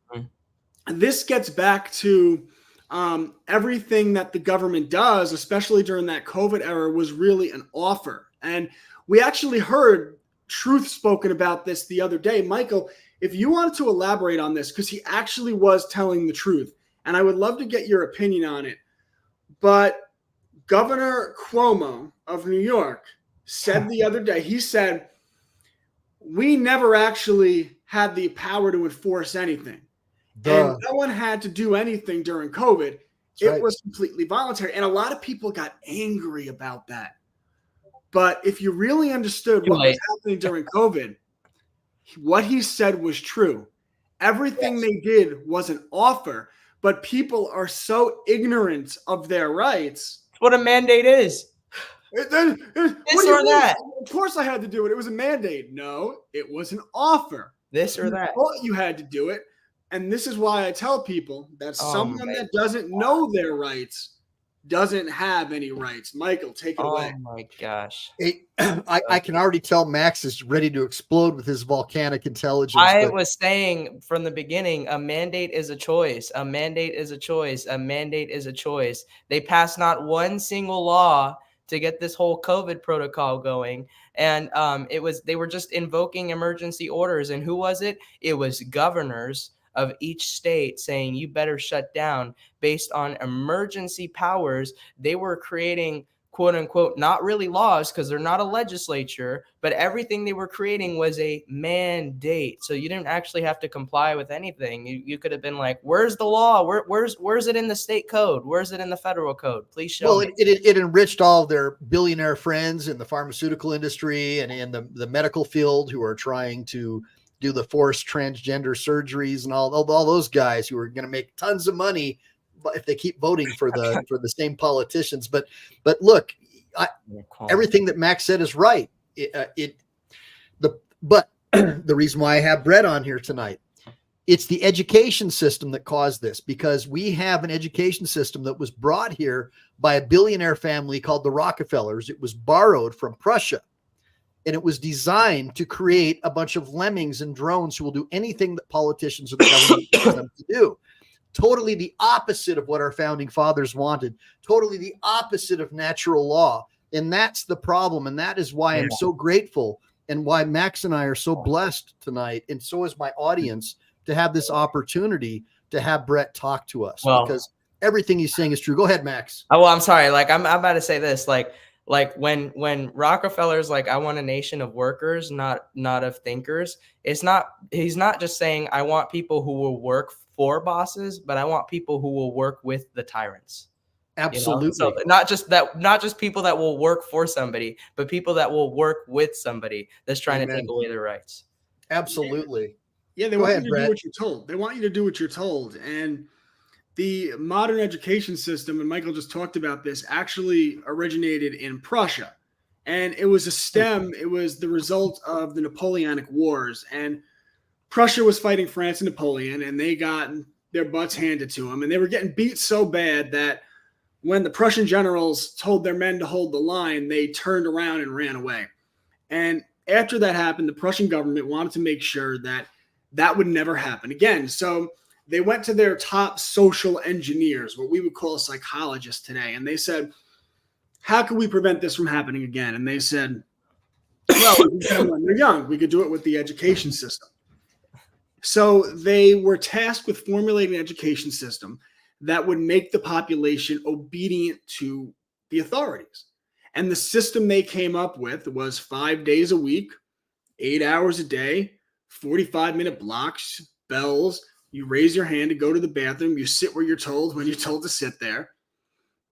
this gets back to everything that the government does, especially during that COVID era, was really an offer. And we actually heard truth spoken about this the other day. Michael, if you wanted to elaborate on this, because he actually was telling the truth, and I would love to get your opinion on it. But Governor Cuomo of New York said the other day, he said, we never actually had the power to enforce anything. And no one had to do anything during COVID. It was completely voluntary. And a lot of people got angry about that. But if you really understood what was happening during COVID, what he said was true. Everything they did was an offer, but people are so ignorant of their rights. That's what a mandate is. This or that. Of course I had to do it. It was a mandate. No, it was an offer. This or that. You thought you had to do it. And this is why I tell people that someone that doesn't know their rights doesn't have any rights. Michael, take it away. Oh my gosh. I can already tell Max is ready to explode with his volcanic intelligence. I was saying from the beginning, a mandate is a choice. A mandate is a choice. A mandate is a choice. They passed not one single law to get this whole COVID protocol going. And they were just invoking emergency orders. And who was it? It was governors of each state saying you better shut down based on emergency powers. They were creating quote unquote, not really laws because they're not a legislature, but everything they were creating was a mandate. So you didn't actually have to comply with anything. You could have been like, where's the law? Where's it in the state code? Where's it in the federal code? Please show me. It enriched all of their billionaire friends in the pharmaceutical industry and in the medical field who are trying to do the forced transgender surgeries and all those guys who are going to make tons of money if they keep voting for the same politicians. But look, everything that Max said is right. But the reason why I have Brett on here tonight, it's the education system that caused this, because we have an education system that was brought here by a billionaire family called the Rockefellers. It was borrowed from Prussia, and it was designed to create a bunch of lemmings and drones who will do anything that politicians or the government wants them to do. Totally the opposite of what our founding fathers wanted. Totally the opposite of natural law. And that's the problem. And that is why I'm so grateful, and why Max and I are so blessed tonight, and so is my audience, to have this opportunity to have Brett talk to us, because everything he's saying is true. Go ahead, Max. Oh, well, I'm sorry. Like I'm about to say this, like when Rockefeller's like, I want a nation of workers, not of thinkers. He's not just saying I want people who will work for bosses, but I want people who will work with the tyrants. Absolutely. You know? So not just people that will work for somebody, but people that will work with somebody that's trying to take away their rights. Absolutely. Yeah, they want you to do what you're told. They want you to do what you're told. And the modern education system, and Michael just talked about this, actually originated in Prussia. And it was it was the result of the Napoleonic Wars. And Prussia was fighting France and Napoleon, and they got their butts handed to them. And they were getting beat so bad that when the Prussian generals told their men to hold the line, they turned around and ran away. And after that happened, the Prussian government wanted to make sure that that would never happen again. So they went to their top social engineers, what we would call psychologists today. And they said, how can we prevent this from happening again? And they said, well, when they're young, we could do it with the education system. So they were tasked with formulating an education system that would make the population obedient to the authorities. And the system they came up with was 5 days a week, 8 hours a day, 45-minute blocks, bells. You raise your hand to go to the bathroom. You sit where you're told when you're told to sit there.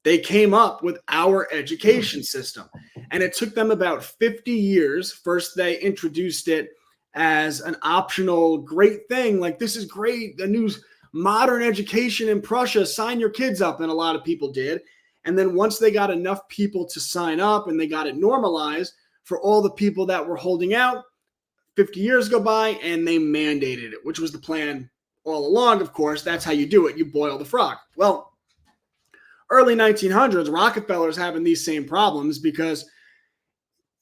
They came up with our education system. And it took them about 50 years. First, they introduced it as an optional great thing. Like, this is great, a new modern education in Prussia. Sign your kids up. And a lot of people did. And then once they got enough people to sign up and they got it normalized for all the people that were holding out, 50 years go by and they mandated it, which was the plan all along. Of course, that's how you do it. You boil the frog. Well, early 1900s, Rockefeller's having these same problems because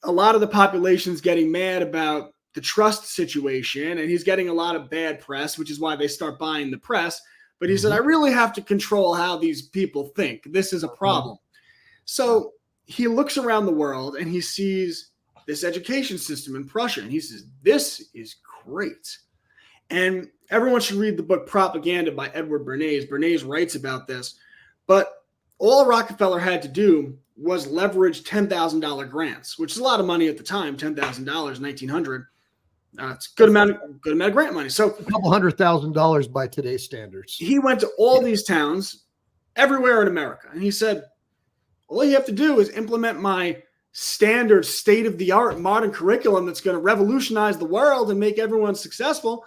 a lot of the population's getting mad about the trust situation, and he's getting a lot of bad press, which is why they start buying the press. But he said, I really have to control how these people think. This is a problem. So he looks around the world and he sees this education system in Prussia, and he says, this is great. And everyone should read the book Propaganda by Edward Bernays. Bernays writes about this. But all Rockefeller had to do was leverage $10,000 grants, which is a lot of money at the time, $10,000, 1900. It's a good amount of grant money. So a couple $100,000 by today's standards. He went to all these towns everywhere in America. And he said, all you have to do is implement my standard state-of-the-art modern curriculum that's going to revolutionize the world and make everyone successful.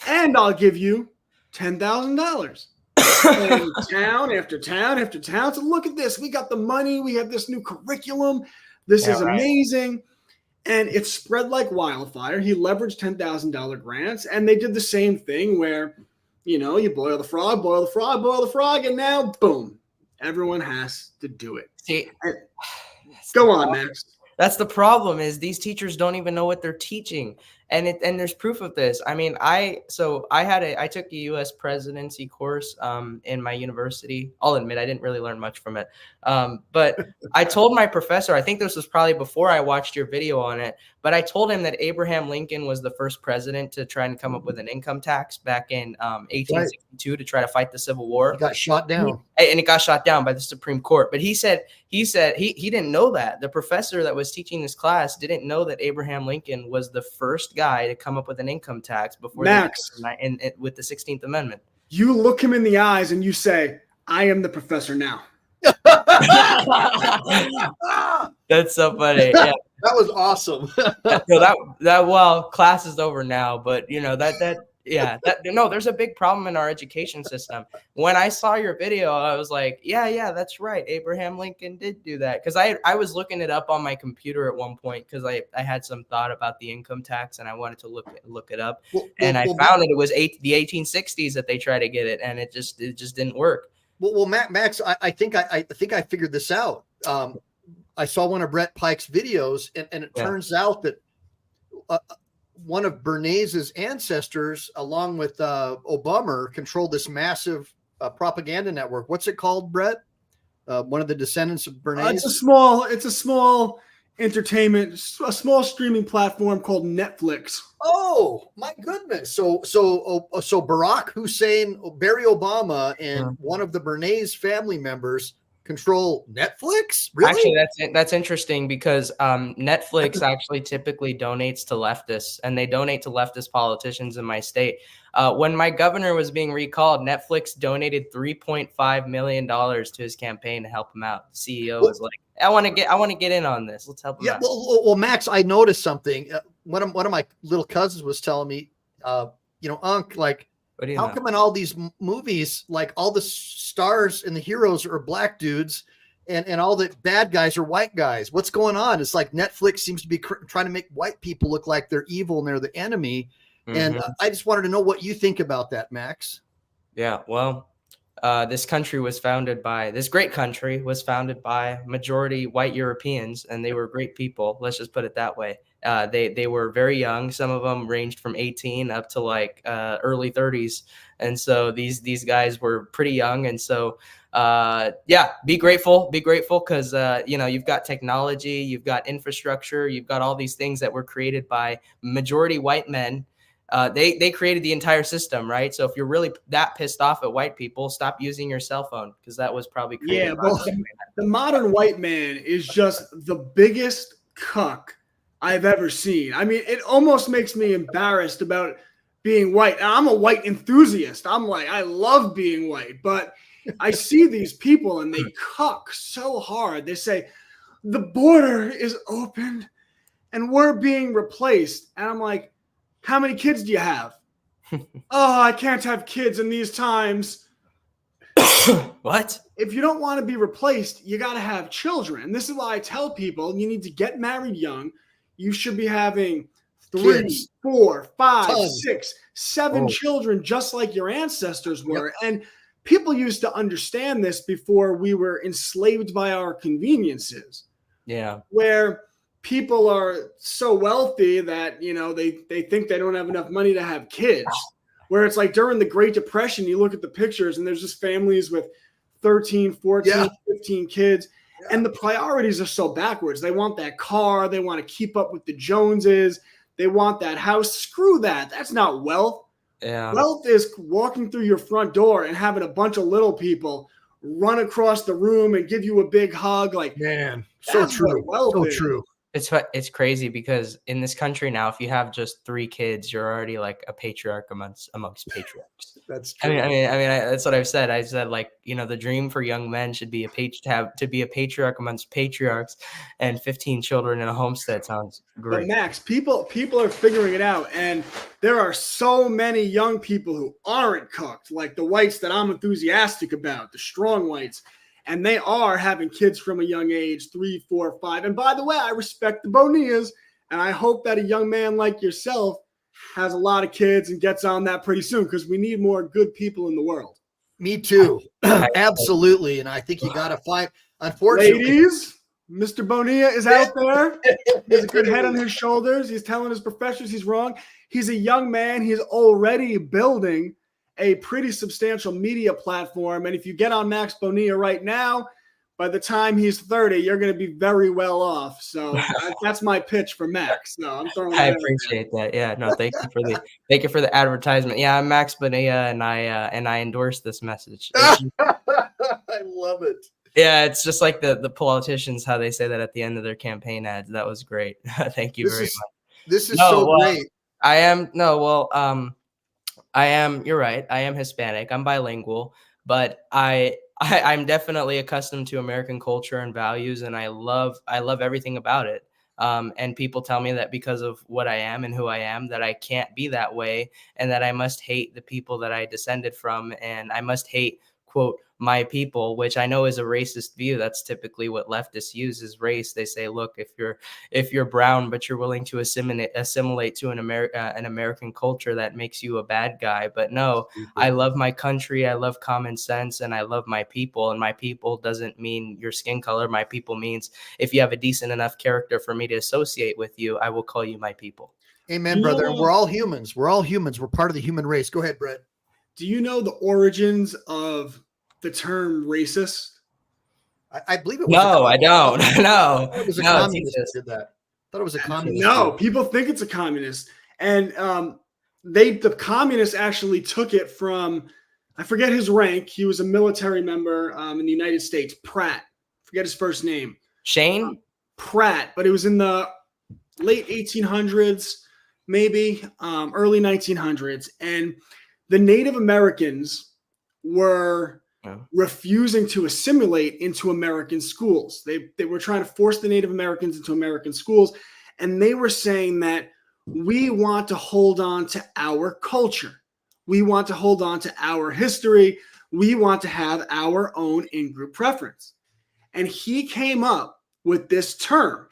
And I'll give you $10,000. And town after town after town. So look at this. We got the money. We have this new curriculum. This is amazing. And it spread like wildfire. He leveraged $10,000 grants. And they did the same thing where, you know, you boil the frog, boil the frog, boil the frog. And now, boom, everyone has to do it. See, go on, Max. That's the problem, is these teachers don't even know what they're teaching. And there's proof of this. I mean, I took a U.S. presidency course in my university. I'll admit I didn't really learn much from it, but I told my professor, I think this was probably before I watched your video on it, but I told him that Abraham Lincoln was the first president to try and come up with an income tax back in 1862 to try to fight the Civil War. He got shot down. And it got shot down by the Supreme Court. But he said he didn't know that. The professor that was teaching this class didn't know that Abraham Lincoln was the first guy to come up with an income tax before Max, with the 16th Amendment. You look him in the eyes and you say, I am the professor now. That's so funny. Yeah. That was awesome. Well, class is over now, but there's a big problem in our education system. When I saw your video, I was like, yeah, that's right. Abraham Lincoln did do that. Because I was looking it up on my computer at one point because I had some thought about the income tax and I wanted to look it up. I found that it was the 1860s that they tried to get it, and it just didn't work. Well, Max, I think I figured this out. I saw one of Brett Pike's videos, and it turns out that one of Bernays' ancestors, along with Obama, controlled this massive propaganda network. What's it called, Brett? One of the descendants of Bernays? It's a small entertainment, a small streaming platform called Netflix. Oh my goodness! So Barack Hussein, Barry Obama, and one of the Bernays family members control Netflix? Really? Actually, that's interesting because Netflix actually typically donates to leftists, and they donate to leftist politicians in my state. When my governor was being recalled, Netflix donated $3.5 million to his campaign to help him out. The CEO was like, I want to get in on this. Let's help him out. Well, Max, I noticed something. One of my little cousins was telling me, Unc, like, how come in all these movies, like all the stars and the heroes are black dudes and all the bad guys are white guys? What's going on? It's like Netflix seems to be trying to make white people look like they're evil and they're the enemy. Mm-hmm. And I just wanted to know what you think about that, Max. Yeah, well, this great country was founded by majority white Europeans, and they were great people. Let's just put it that way. They were very young. Some of them ranged from 18 up to like early 30s. And so these guys were pretty young. And so, be grateful because, you've got technology, you've got infrastructure, you've got all these things that were created by majority white men. They created the entire system, right? So if you're really that pissed off at white people, stop using your cell phone because that was probably created. Yeah, but the modern white man is just the biggest cuck I've ever seen. I mean, it almost makes me embarrassed about being white. And I'm a white enthusiast. I'm like, I love being white, but I see these people and they cuck so hard. They say the border is open and we're being replaced. And I'm like, how many kids do you have? Oh, I can't have kids in these times. What? If you don't want to be replaced, you got to have children. And this is why I tell people you need to get married young. You should be having 3, 4, 5, 6, 7 children, just like your ancestors were. Yep. And people used to understand this before we were enslaved by our conveniences. Yeah. Where people are so wealthy that, they think they don't have enough money to have kids. Where it's like during the Great Depression, you look at the pictures and there's just families with 13, 14, 15 kids. And the priorities are so backwards. They want that car. They want to keep up with the Joneses. They want that house. Screw that. That's not wealth. Yeah. Wealth is walking through your front door and having a bunch of little people run across the room and give you a big hug. Like, man, so true. So true. It's crazy because in this country now, if you have just 3 kids, you're already like a patriarch amongst patriarchs. That's true. I mean, that's what I've said. I said, like, the dream for young men should be to be a patriarch amongst patriarchs, and 15 children in a homestead sounds great. But Max, people are figuring it out, and there are so many young people who aren't cooked, like the whites that I'm enthusiastic about, the strong whites. And they are having kids from a young age, 3, 4, 5. And by the way, I respect the Bonillas, and I hope that a young man like yourself has a lot of kids and gets on that pretty soon because we need more good people in the world. Me too. Absolutely. And I think you got to find, unfortunately. Ladies, Mr. Bonilla is out there. He has a good head on his shoulders. He's telling his professors he's wrong. He's a young man. He's already building a pretty substantial media platform. And if you get on Max Bonilla right now, by the time he's 30, you're going to be very well off. So that's my pitch for Max. So I'm throwing. I appreciate that. Yeah, no, thank you for the advertisement. Yeah, I'm Max Bonilla, and I endorse this message. I love it. Yeah, it's just like the politicians, how they say that at the end of their campaign ads. That was great. Thank you very much. This is great. You're right. I am Hispanic. I'm bilingual, but I'm definitely accustomed to American culture and values, and I love everything about it. And people tell me that because of what I am and who I am, that I can't be that way, and that I must hate the people that I descended from, and I must hate, quote, my people, which I know is a racist view. That's typically what leftists use, is race. They say, look, if you're brown, but you're willing to assimilate to an American culture, that makes you a bad guy. But no, I love my country. I love common sense, and I love my people. And my people doesn't mean your skin color. My people means if you have a decent enough character for me to associate with you, I will call you my people. Amen, brother. We're all humans. We're part of the human race. Go ahead, Brett. Do you know the origins of the term racist? I believe it was. No, I don't. No, it was a communist that did that. I thought it was a communist. No, people think it's a communist, and the communists actually took it from, I forget his rank. He was a military member in the United States. Pratt. Forget his first name. Shane Pratt, but it was in the late 1800s, maybe early 1900s, and the Native Americans were refusing to assimilate into American schools. They were trying to force the Native Americans into American schools, and they were saying that we want to hold on to our culture. We want to hold on to our history. We want to have our own in-group preference. And he came up with this term.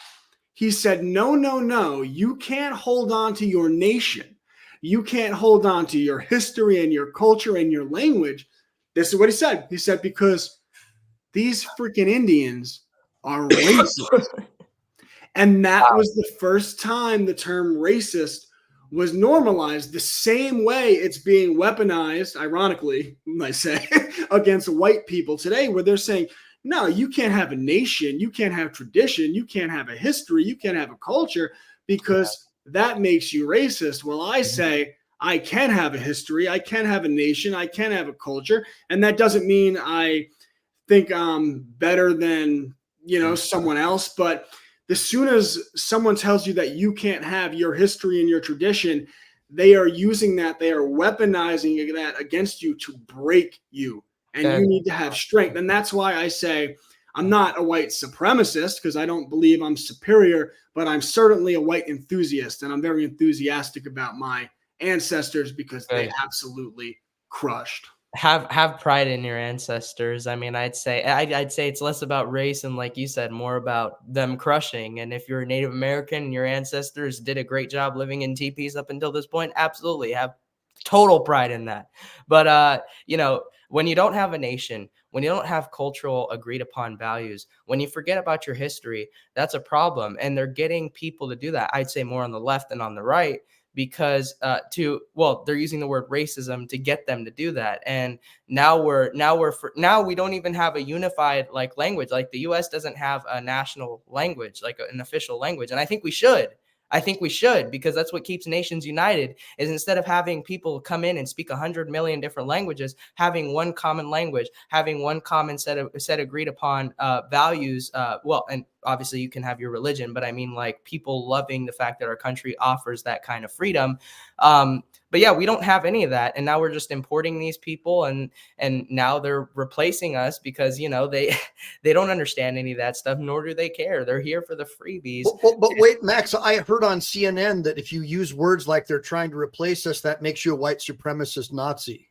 He said, no, you can't hold on to your nation. You can't hold on to your history and your culture and your language. This is what he said. He said, because these freaking Indians are racist. And that was the first time the term racist was normalized, the same way it's being weaponized, ironically, I say, against white people today, where they're saying, no, you can't have a nation, you can't have tradition, you can't have a history, you can't have a culture, because that makes you racist. Well, I say, I can have a history, I can have a nation, I can have a culture, and that doesn't mean I think I'm better than, someone else. But as soon as someone tells you that you can't have your history and your tradition, they are using that, they are weaponizing that against you to break you, and you need to have strength. And that's why I say I'm not a white supremacist, because I don't believe I'm superior, but I'm certainly a white enthusiast, and I'm very enthusiastic about my ancestors because they absolutely crushed. Have pride in your ancestors. I mean, I'd say it's less about race and, like you said, more about them crushing. And if you're a Native American and your ancestors did a great job living in teepees up until this point, absolutely have total pride in that. But when you don't have a nation, when you don't have cultural agreed upon values, when you forget about your history, that's a problem. And they're getting people to do that. I'd say more on the left than on the right, because they're using the word racism to get them to do that. And now we don't even have a unified language. Like the US doesn't have a national language, like an official language. And I think we should, because that's what keeps nations united, is instead of having people come in and speak 100 million different languages, having one common language, having one common set agreed upon values. And obviously you can have your religion, but I mean, people loving the fact that our country offers that kind of freedom. But yeah, we don't have any of that. And now we're just importing these people, and now they're replacing us because, they don't understand any of that stuff, nor do they care. They're here for the freebies. But wait, Max, I heard on CNN that if you use words like they're trying to replace us, that makes you a white supremacist Nazi.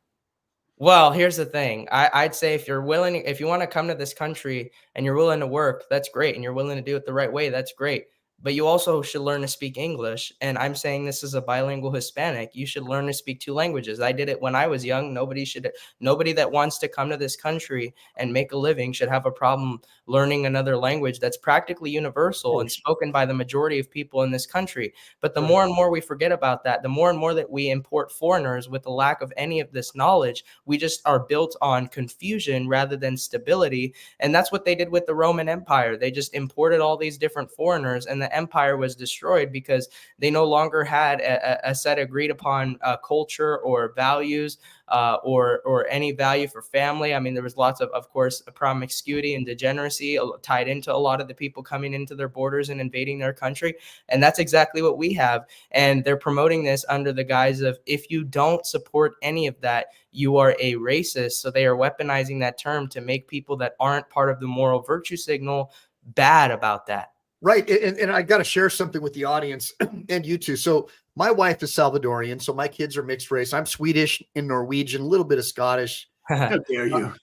Well, here's the thing. I'd say if you want to come to this country and you're willing to work, that's great. And you're willing to do it the right way, that's great. but you also should learn to speak English. And I'm saying this as a bilingual Hispanic. You should learn to speak 2 languages. I did it when I was young. Nobody that wants to come to this country and make a living should have a problem learning another language that's practically universal and spoken by the majority of people in this country. But the more and more we forget about that, the more and more that we import foreigners with the lack of any of this knowledge, we just are built on confusion rather than stability. And that's what they did with the Roman Empire. They just imported all these different foreigners, and the empire was destroyed because they no longer had a set agreed upon culture or values or any value for family. I mean, there was lots of course, promiscuity and degeneracy tied into a lot of the people coming into their borders and invading their country. And that's exactly what we have. And they're promoting this under the guise of, if you don't support any of that, you are a racist. So they are weaponizing that term to make people that aren't part of the moral virtue signal bad about that. Right. And I got to share something with the audience and you too. So my wife is Salvadorian, so my kids are mixed race. I'm Swedish and Norwegian, a little bit of Scottish. How dare you?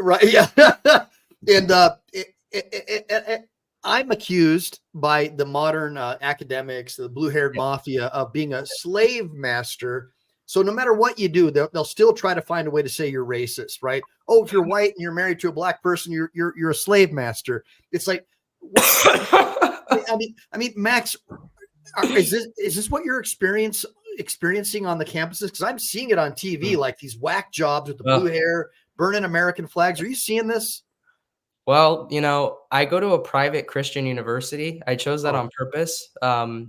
Right. Yeah. And I'm accused by the modern academics, the blue-haired mafia, of being a slave master. So no matter what you do, they'll still try to find a way to say you're racist, right? Oh, if you're white and you're married to a black person, you're a slave master. It's like, I mean, Max, is this what you're experiencing on the campuses? Because I'm seeing it on TV, like these whack jobs with the blue hair, burning American flags. Are you seeing this? Well, I go to a private Christian university. I chose that on purpose,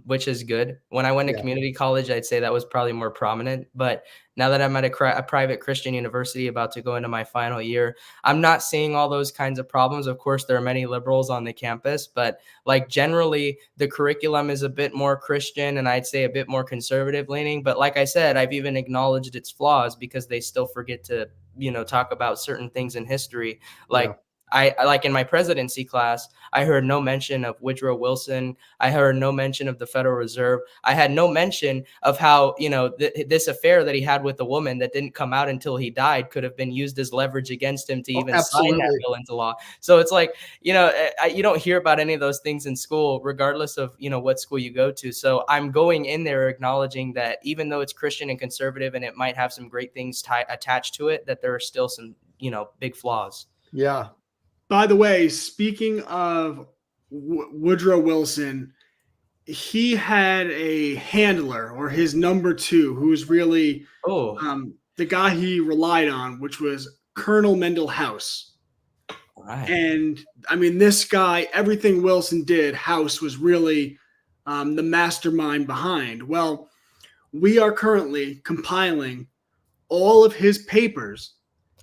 which is good. When I went to community college, I'd say that was probably more prominent. But now that I'm at a private Christian university about to go into my final year, I'm not seeing all those kinds of problems. Of course, there are many liberals on the campus, but like generally the curriculum is a bit more Christian and I'd say a bit more conservative leaning. But like I said, I've even acknowledged its flaws because they still forget to, talk about certain things in history. I like in my presidency class, I heard no mention of Woodrow Wilson. I heard no mention of the Federal Reserve. I had no mention of how, this affair that he had with a woman that didn't come out until he died could have been used as leverage against him to even sign that bill into law. So it's like, you don't hear about any of those things in school, regardless of, what school you go to. So I'm going in there acknowledging that even though it's Christian and conservative and it might have some great things attached to it, that there are still some, big flaws. Yeah. By the way, speaking of Woodrow Wilson, he had a handler, or his number 2, who was really the guy he relied on, which was Colonel Mendel House. Right. And I mean, this guy, everything Wilson did, House was really the mastermind behind. Well, we are currently compiling all of his papers,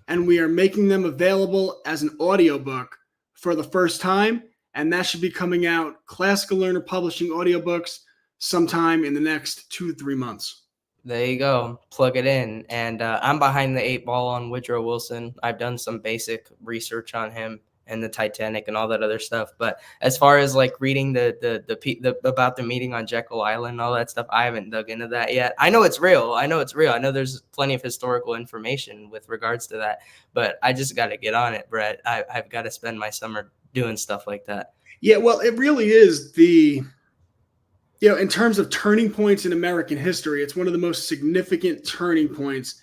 and we are making them available as an audiobook for the first time. And that should be coming out, Classical Learner Publishing audiobooks, sometime in the next 2-3 months. There you go. Plug it in. And I'm behind the 8 ball on Woodrow Wilson. I've done some basic research on him and the Titanic and all that other stuff. But as far as like reading the about the meeting on Jekyll Island and all that stuff, I haven't dug into that yet. I know it's real. I know there's plenty of historical information with regards to that, but I just got to get on it, Brett. I've got to spend my summer doing stuff like that. Yeah, well, it really is in terms of turning points in American history, it's one of the most significant turning points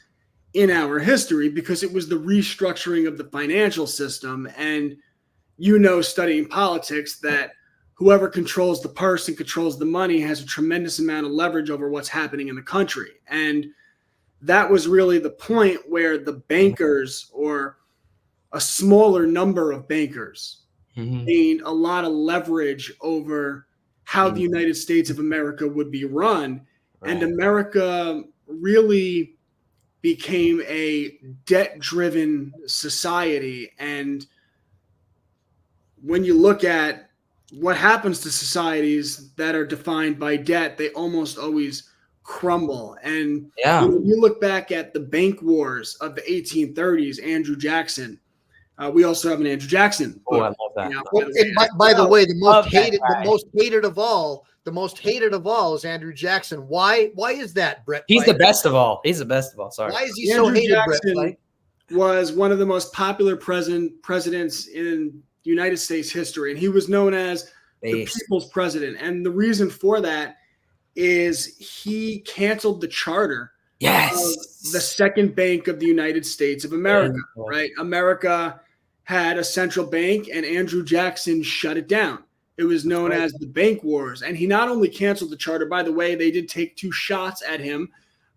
in our history, because it was the restructuring of the financial system. And studying politics, that whoever controls the purse and controls the money has a tremendous amount of leverage over what's happening in the country. And that was really the point where the bankers, or a smaller number of bankers, gained a lot of leverage over how the United States of America would be run. Right. And America really became a debt-driven society. And when you look at what happens to societies that are defined by debt, they almost always crumble. And when you look back at the bank wars of the 1830s, Andrew Jackson, we also have an Andrew Jackson book. I love that. And by the way, the most hated of all is Andrew Jackson. Why is that, Brett? He's the best of all. Sorry. Why is he so hated, Jackson Brett? Was one of the most popular presidents in United States history, and he was known as the people's president. And the reason for that is he canceled the charter of the second bank of the United States of America, right? America had a central bank, and Andrew Jackson shut it down. It was known as the Bank Wars. And he not only canceled the charter, by the way, they did take 2 shots at him,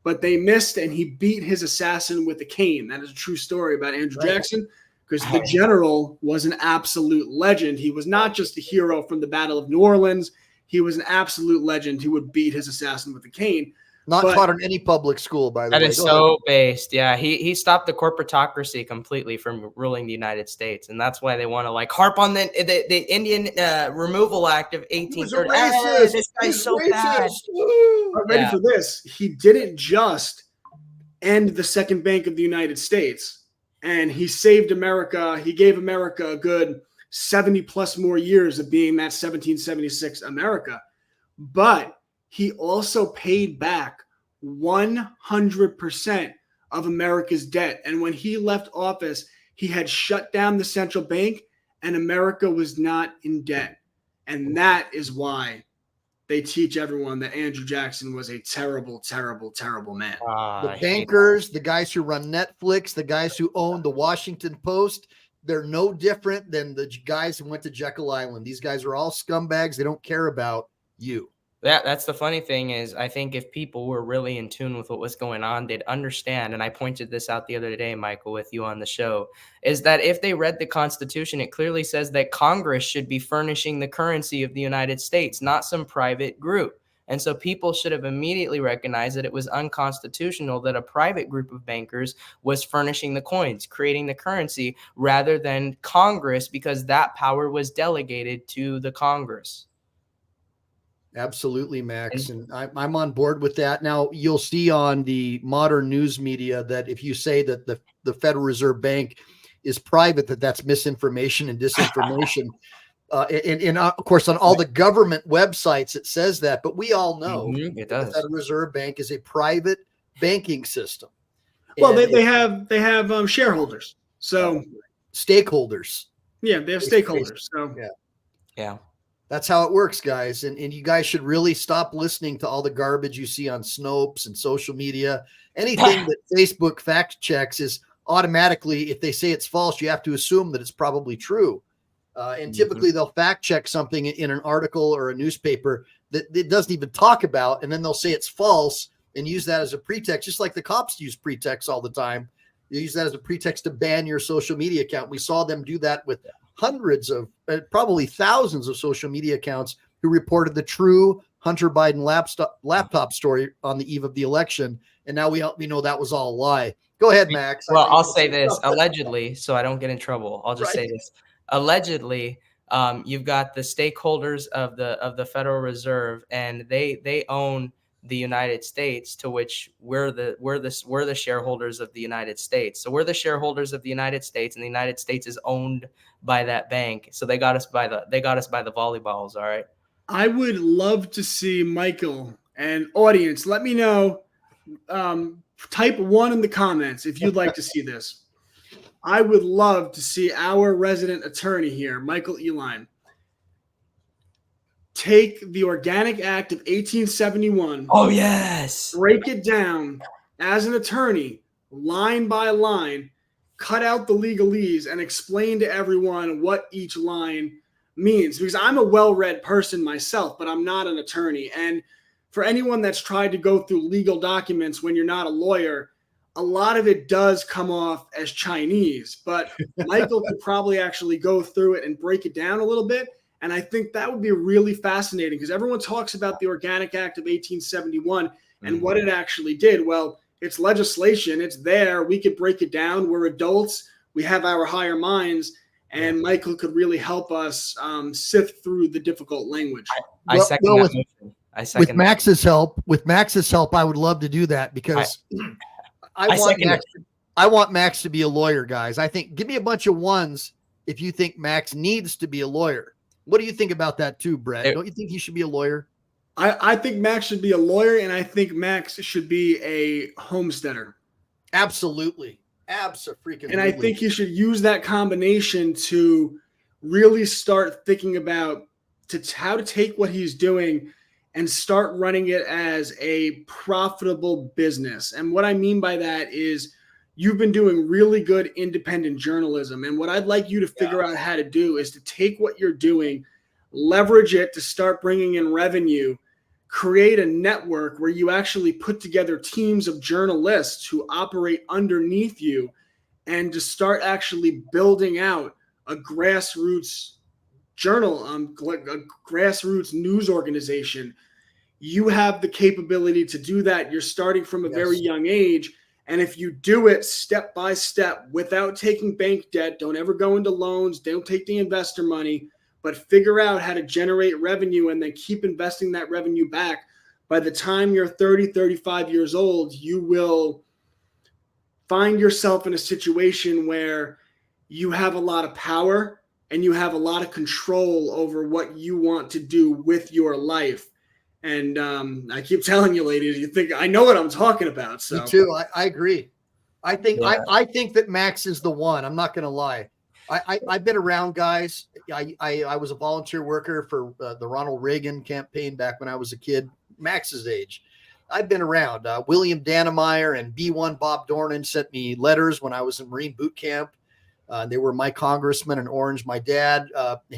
but they missed, and he beat his assassin with a cane. That is a true story about Andrew Jackson, because the general was an absolute legend. He was not just a hero from the Battle of New Orleans. He was an absolute legend who would beat his assassin with a cane. Not taught in any public school, by the way. That is so based. Yeah, he stopped the corporatocracy completely from ruling the United States, and that's why they want to like harp on the Indian Removal Act of 1830. This guy's so bad. Ready for this? He didn't just end the second bank of the United States, and he saved America. He gave America a good 70 plus more years of being that 1776 America, but he also paid back 100% of America's debt. And when he left office, he had shut down the central bank, and America was not in debt. And that is why they teach everyone that Andrew Jackson was a terrible, terrible, terrible man. The bankers, the guys who run Netflix, the guys who own the Washington Post, they're no different than the guys who went to Jekyll Island. These guys are all scumbags. They don't care about you. That's the funny thing is, I think if people were really in tune with what was going on, they'd understand. And I pointed this out the other day, Michael, with you on the show, is that if they read the Constitution, it clearly says that Congress should be furnishing the currency of the United States, not some private group. And so people should have immediately recognized that it was unconstitutional that a private group of bankers was furnishing the coins, creating the currency, rather than Congress, because that power was delegated to the Congress. Absolutely, Max. And I'm on board with that. Now, you'll see on the modern news media that if you say that the Federal Reserve Bank is private, that's misinformation and disinformation. And of course, on all the government websites, it says that. But we all know it does. The Federal Reserve Bank is a private banking system. Well, they have shareholders. So stakeholders. Yeah, they have stakeholders. So yeah. That's how it works, guys. And you guys should really stop listening to all the garbage you see on Snopes and social media. Anything that Facebook fact checks is automatically, if they say it's false, you have to assume that it's probably true. And typically they'll fact check something in an article or a newspaper that it doesn't even talk about. And then they'll say it's false and use that as a pretext, just like the cops use pretexts all the time. They use that as a pretext to ban your social media account. We saw them do that with hundreds of, probably thousands of social media accounts who reported the true Hunter Biden laptop story on the eve of the election. And now we know that was all a lie. Go ahead, Max. Well, I'll say this allegedly, so I don't get in trouble. I'll just say this. Allegedly, you've got the stakeholders of the Federal Reserve, and they own the United States, to which we're the shareholders of the United States. So we're the shareholders of the United States, and the United States is owned by that bank. So they got us by the volleyballs. All right. I would love to see Michael and audience. Let me know. Type 1 in the comments if you'd like to see this. I would love to see our resident attorney here, Michael Eline, take the Organic Act of 1871. Oh, yes. Break it down as an attorney, line by line, cut out the legalese, and explain to everyone what each line means. Because I'm a well-read person myself, but I'm not an attorney. And for anyone that's tried to go through legal documents when you're not a lawyer, a lot of it does come off as Chinese. But Michael could probably actually go through it and break it down a little bit. And I think that would be really fascinating, because everyone talks about the Organic Act of 1871 and what it actually did. Well, it's legislation. It's there. We could break it down. We're adults. We have our higher minds. And Michael could really help us sift through the difficult language. I second that motion. With Max's help, I would love to do that, because I want Max to be a lawyer, guys. I think, give me a bunch of ones if you think Max needs to be a lawyer. What do you think about that too, Brett? Don't you think he should be a lawyer? I think Max should be a lawyer, and I think Max should be a homesteader. Absolutely. Absolutely. And I think he should use that combination to really start thinking about how to take what he's doing and start running it as a profitable business. And what I mean by that is you've been doing really good independent journalism. And what I'd like you to figure out how to do is to take what you're doing, leverage it to start bringing in revenue, create a network where you actually put together teams of journalists who operate underneath you, and to start actually building out a grassroots journal, a grassroots news organization. You have the capability to do that. You're starting from a very young age. And if you do it step by step without taking bank debt, don't ever go into loans, don't take the investor money, but figure out how to generate revenue and then keep investing that revenue back. By the time you're 30, 35 years old, you will find yourself in a situation where you have a lot of power and you have a lot of control over what you want to do with your life. And I keep telling you, ladies, you think I know what I'm talking about. So me too. I agree. I think I think that Max is the one. I'm not going to lie. I've been around guys. I was a volunteer worker for the Ronald Reagan campaign back when I was a kid, Max's age. I've been around. William Dannemeyer and B1 Bob Dornan sent me letters when I was in Marine boot camp. They were my congressmen in Orange. My dad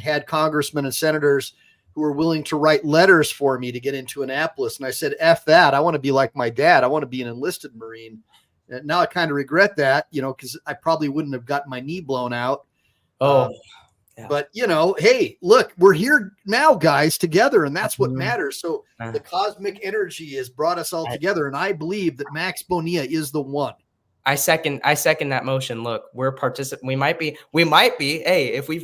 had congressmen and senators who were willing to write letters for me to get into Annapolis. And I said, F that. I want to be like my dad. I want to be an enlisted Marine. And now I kind of regret that, because I probably wouldn't have gotten my knee blown out. But, hey, look, we're here now, guys, together. And that's what matters. So the cosmic energy has brought us all together. And I believe that Max Bonilla is the one. I second that motion. Look, we might be. Hey, if we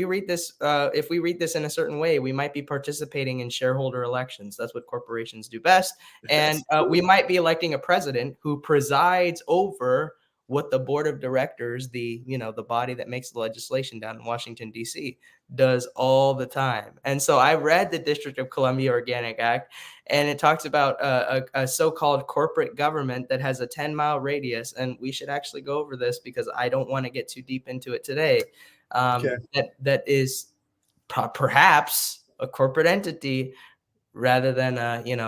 read this in a certain way, we might be participating in shareholder elections. That's what corporations do best. And we might be electing a president who presides over what the board of directors, the body that makes the legislation down in Washington, D.C., does all the time. And so I read the District of Columbia Organic Act, and it talks about a so-called corporate government that has a 10-mile radius. And we should actually go over this because I don't want to get too deep into it today. That is perhaps a corporate entity rather than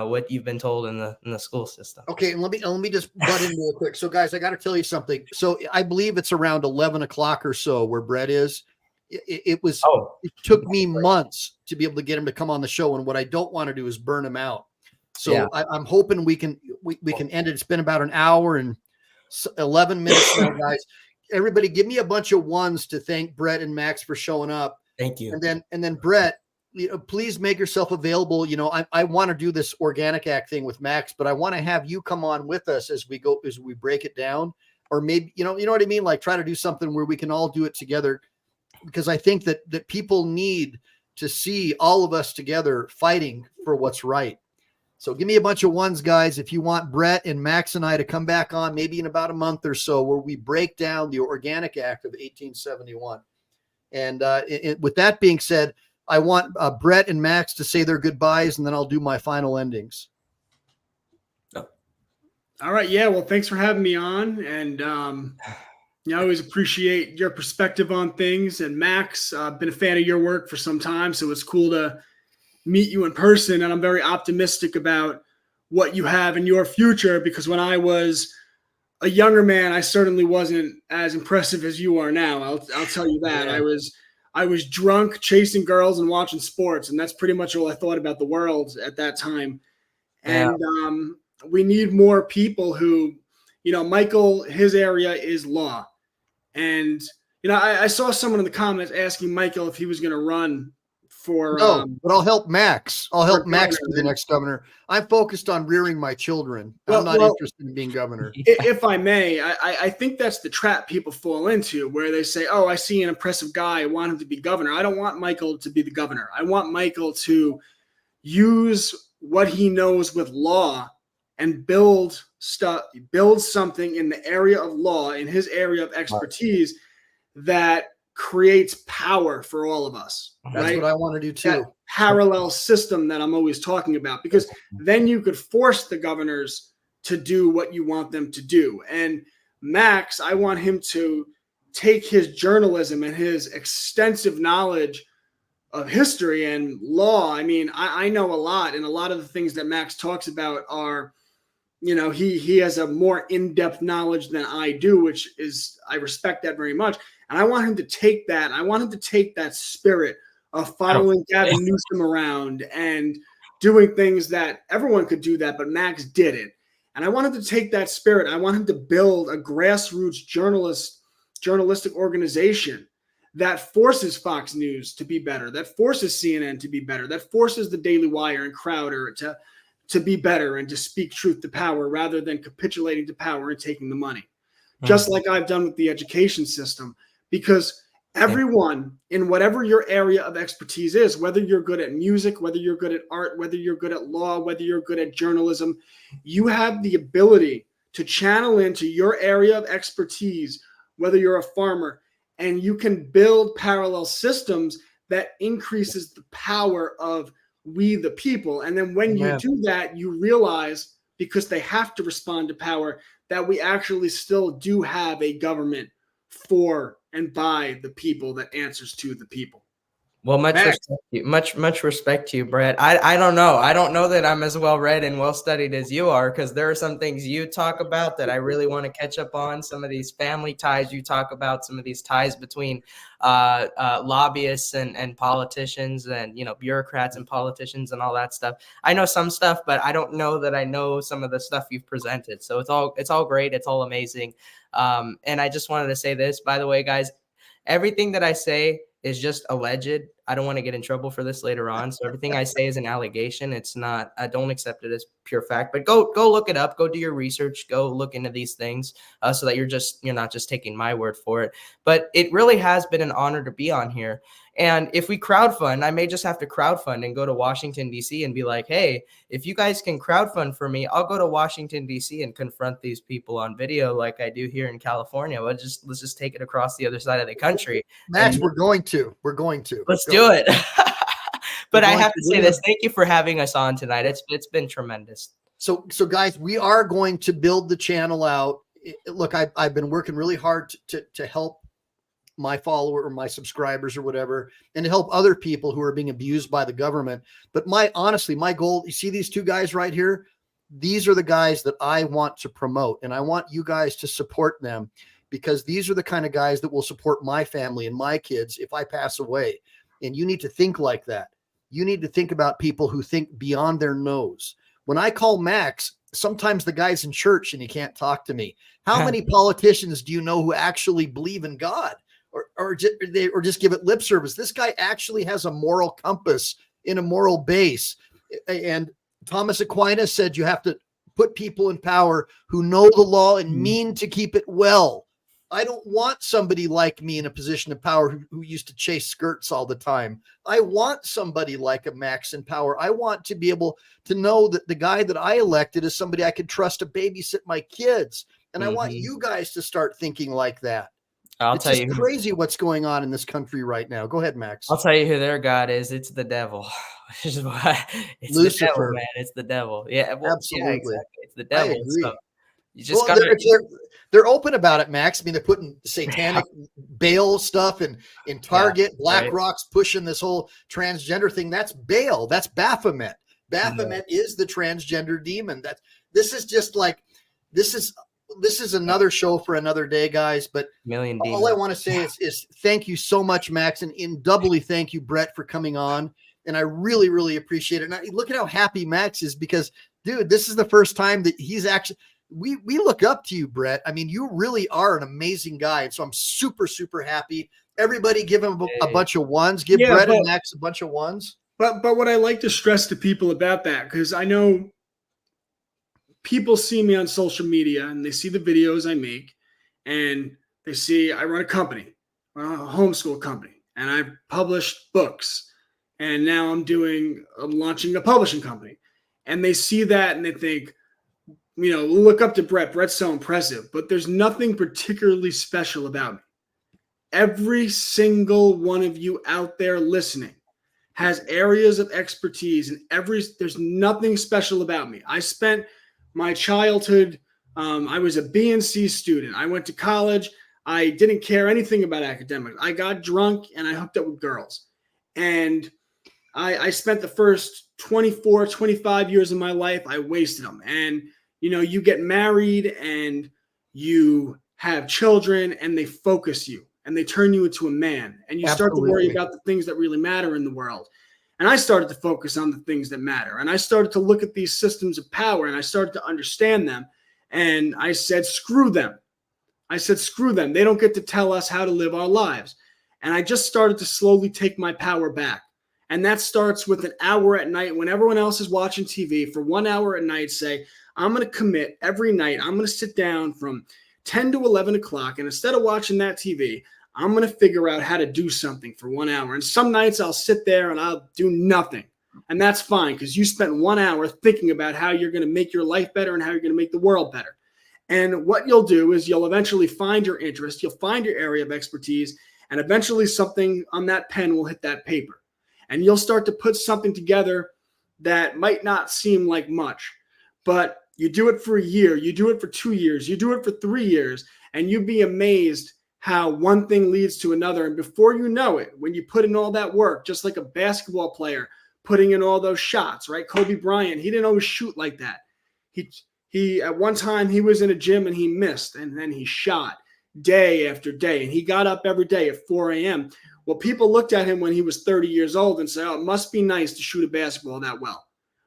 what you've been told in the school system. Okay, and let me just butt in real quick. So, guys, I got to tell you something. So, I believe it's around 11 o'clock or so where Brett is. It took me months to be able to get him to come on the show, and what I don't want to do is burn him out. So, I'm hoping we can end it. It's been about an hour and 11 minutes now, guys. Everybody, give me a bunch of ones to thank Brett and Max for showing up. Thank you. And then Brett, please make yourself available. I want to do this Organic Act thing with Max, but I want to have you come on with us as we break it down, or maybe, you know what I mean? Like try to do something where we can all do it together, because I think that people need to see all of us together fighting for what's right. So give me a bunch of ones, guys, if you want Brett and Max and I to come back on maybe in about a month or so, where we break down the Organic Act of 1871. And with that being said, I want Brett and Max to say their goodbyes, and then I'll do my final endings. All right. Yeah. Well, thanks for having me on. And I always appreciate your perspective on things. And Max, I've been a fan of your work for some time, so it's cool to meet you in person. And I'm very optimistic about what you have in your future, because when I was a younger man, I certainly wasn't as impressive as you are now. I'll tell you that. Yeah. I was drunk, chasing girls, and watching sports, and that's pretty much all I thought about the world at that time. And we need more people who, Michael, his area is law. And, I saw someone in the comments asking Michael if he was going to run for. No, but I'll help Max. I'll help Max be the next governor. I'm focused on rearing my children. I'm not interested in being governor. If I may, I think that's the trap people fall into, where they say, oh, I see an impressive guy, I want him to be governor. I don't want Michael to be the governor. I want Michael to use what he knows with law and build something in the area of law, in his area of expertise, that creates power for all of us. That's right? what I want to do too. That parallel system that I'm always talking about, because then you could force the governors to do what you want them to do. And Max, I want him to take his journalism and his extensive knowledge history and law. I mean, I know a lot, and a lot of the things that Max talks about are, he has a more in-depth knowledge than I do, which is, I respect that very much. And I want him to take that. I want him to take that spirit of following Gavin Newsom around and doing things that everyone could do that, but Max did it. And I want him to take that spirit. I want him to build a grassroots journalistic organization that forces Fox News to be better, that forces CNN to be better, that forces the Daily Wire and Crowder to be better and to speak truth to power rather than capitulating to power and taking the money. Just like I've done with the education system, because everyone in whatever your area of expertise is, whether you're good at music, whether you're good at art, whether you're good at law, whether you're good at journalism, you have the ability to channel into your area of expertise, whether you're a farmer, and you can build parallel systems that increases the power of we the people. And then when you do that, you realize, because they have to respond to power, that we actually still do have a government for and by the people that answers to the people. Well, much respect to you, Brett. I don't know. I don't know that I'm as well read and well studied as you are, because there are some things you talk about that I really want to catch up on. Some of these family ties you talk about, some of these ties between lobbyists and politicians, and bureaucrats and politicians and all that stuff. I know some stuff, but I don't know that I know some of the stuff you've presented. So it's all great. It's all amazing. And I just wanted to say this, by the way, guys. Everything that I say is just alleged. I don't want to get in trouble for this later on. So everything I say is an allegation. It's not, I don't accept it as pure fact, but go look it up, go do your research, go look into these things so that you're not just taking my word for it. But it really has been an honor to be on here. And if we crowdfund, I may just have to crowdfund and go to Washington, D.C. and be like, hey, if you guys can crowdfund for me, I'll go to Washington, D.C. and confront these people on video like I do here in California. Let's just take it across the other side of the country. Max, we're going to. Let's do it. But I have to say this. Thank you for having us on tonight. It's been tremendous. So guys, we are going to build the channel out. Look, I've been working really hard to help my follower or my subscribers or whatever, and to help other people who are being abused by the government. But honestly, my goal, you see these two guys right here? These are the guys that I want to promote, and I want you guys to support them, because these are the kind of guys that will support my family and my kids if I pass away. And you need to think like that. You need to think about people who think beyond their nose. When I call Max, sometimes the guy's in church and he can't talk to me. How many politicians do you know who actually believe in God? Or just give it lip service? This guy actually has a moral compass and a moral base. And Thomas Aquinas said you have to put people in power who know the law and mean to keep it well. I don't want somebody like me in a position of power who used to chase skirts all the time. I want somebody like a Max in power. I want to be able to know that the guy that I elected is somebody I can trust to babysit my kids. And I want you guys to start thinking like that. It's just crazy what's going on in this country right now. Go ahead, Max. I'll tell you who their God is. It's the devil. It's Lucifer. The devil, man. It's the devil. Yeah, well, absolutely. Yeah, exactly. It's the devil. I agree. So you just gotta. They're open about it, Max. I mean, they're putting satanic Baal stuff in Target. BlackRock's pushing this whole transgender thing. That's Baal. That's Baphomet. Baphomet is the transgender demon. This is another show for another day, guys. But all I want to say is thank you so much, Max, and doubly thank you, Brett, for coming on. And I really, really appreciate it. And look at how happy Max is, because, dude, this is the first time that he's actually. We look up to you, Brett. I mean, you really are an amazing guy. And so I'm super, super happy. Everybody give him a bunch of ones. Give Brett and Max a bunch of ones. But what I like to stress to people about that, because I know people see me on social media and they see the videos I make, and they see I run a company, a homeschool company, and I've published books, and now I'm launching a publishing company. And they see that and they think, look up to Brett. Brett's so impressive, but there's nothing particularly special about me. Every single one of you out there listening has areas of expertise, and there's nothing special about me. I spent my childhood, I was a B&C student. I went to college. I didn't care anything about academics. I got drunk and I hooked up with girls. And I spent the first 24, 25 years of my life, I wasted them. And, you know, you get married and you have children and they focus you and they turn you into a man, and you start to worry about the things that really matter in the world. And I started to focus on the things that matter. And I started to look at these systems of power and I started to understand them. And I said, screw them. I said, screw them. They don't get to tell us how to live our lives. And I just started to slowly take my power back. And that starts with an hour at night when everyone else is watching TV. For 1 hour at night, say, I'm going to commit every night. I'm going to sit down from 10 to 11 o'clock. And instead of watching that TV, I'm going to figure out how to do something for 1 hour. And some nights I'll sit there and I'll do nothing. And that's fine, because you spent 1 hour thinking about how you're going to make your life better and how you're going to make the world better. And what you'll do is you'll eventually find your interest. You'll find your area of expertise. And eventually something on that pen will hit that paper. And you'll start to put something together that might not seem like much, but you do it for a year, you do it for 2 years, you do it for 3 years, and you'd be amazed how one thing leads to another. And before you know it, when you put in all that work, just like a basketball player putting in all those shots, right? Kobe Bryant, he didn't always shoot like that. He at one time he was in a gym and he missed, and then he shot day after day, and he got up every day at 4 a.m. Well, people looked at him when he was 30 years old and said, oh, it must be nice to shoot a basketball that well.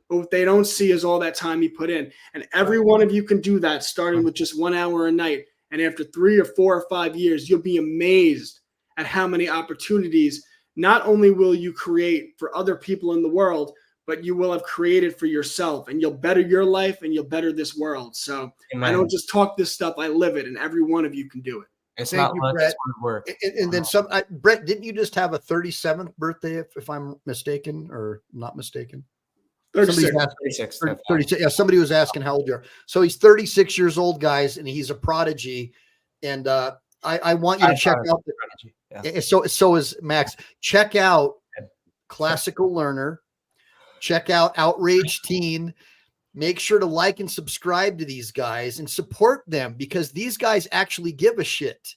But what they don't see is all that time he put in. And every one of you can do that, starting with just 1 hour a night. And after 3 or 4 or 5 years, you'll be amazed at how many opportunities not only will you create for other people in the world, but you will have created for yourself. And you'll better your life and you'll better this world. So Amen. I don't just talk this stuff, I live it, and every one of you can do it. It's Thank not you, much, Brett. it's hard work. And then some, Brett, didn't you just have a 37th birthday, if I'm mistaken or not mistaken? 36. 36. 36. Yeah, somebody was asking how old you are. So he's 36 years old, guys, and he's a prodigy. And I want you to check out the, so is Max. Check out Classical Learner. Check out Outrage Teen. Make sure to like and subscribe to these guys and support them, because these guys actually give a shit.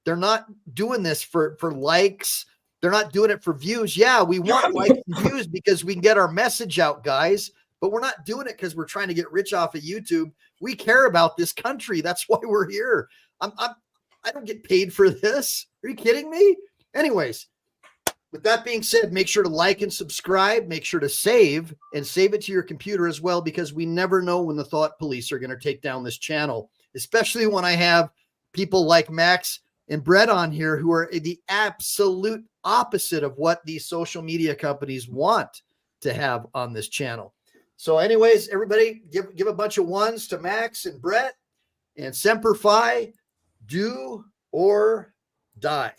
They're not doing this for likes. They're not doing it for views. Yeah, we want likes and views because we can get our message out, guys, but we're not doing it because we're trying to get rich off of YouTube. We care about this country. That's why we're here. I don't get paid for this. Are you kidding me? Anyways, with that being said, make sure to like and subscribe. Make sure to save it to your computer as well, because we never know when the thought police are going to take down this channel, especially when I have people like Max and Brett on here who are the absolute opposite of what these social media companies want to have on this channel. So anyways, everybody give a bunch of ones to Max and Brett, and Semper Fi, do or die.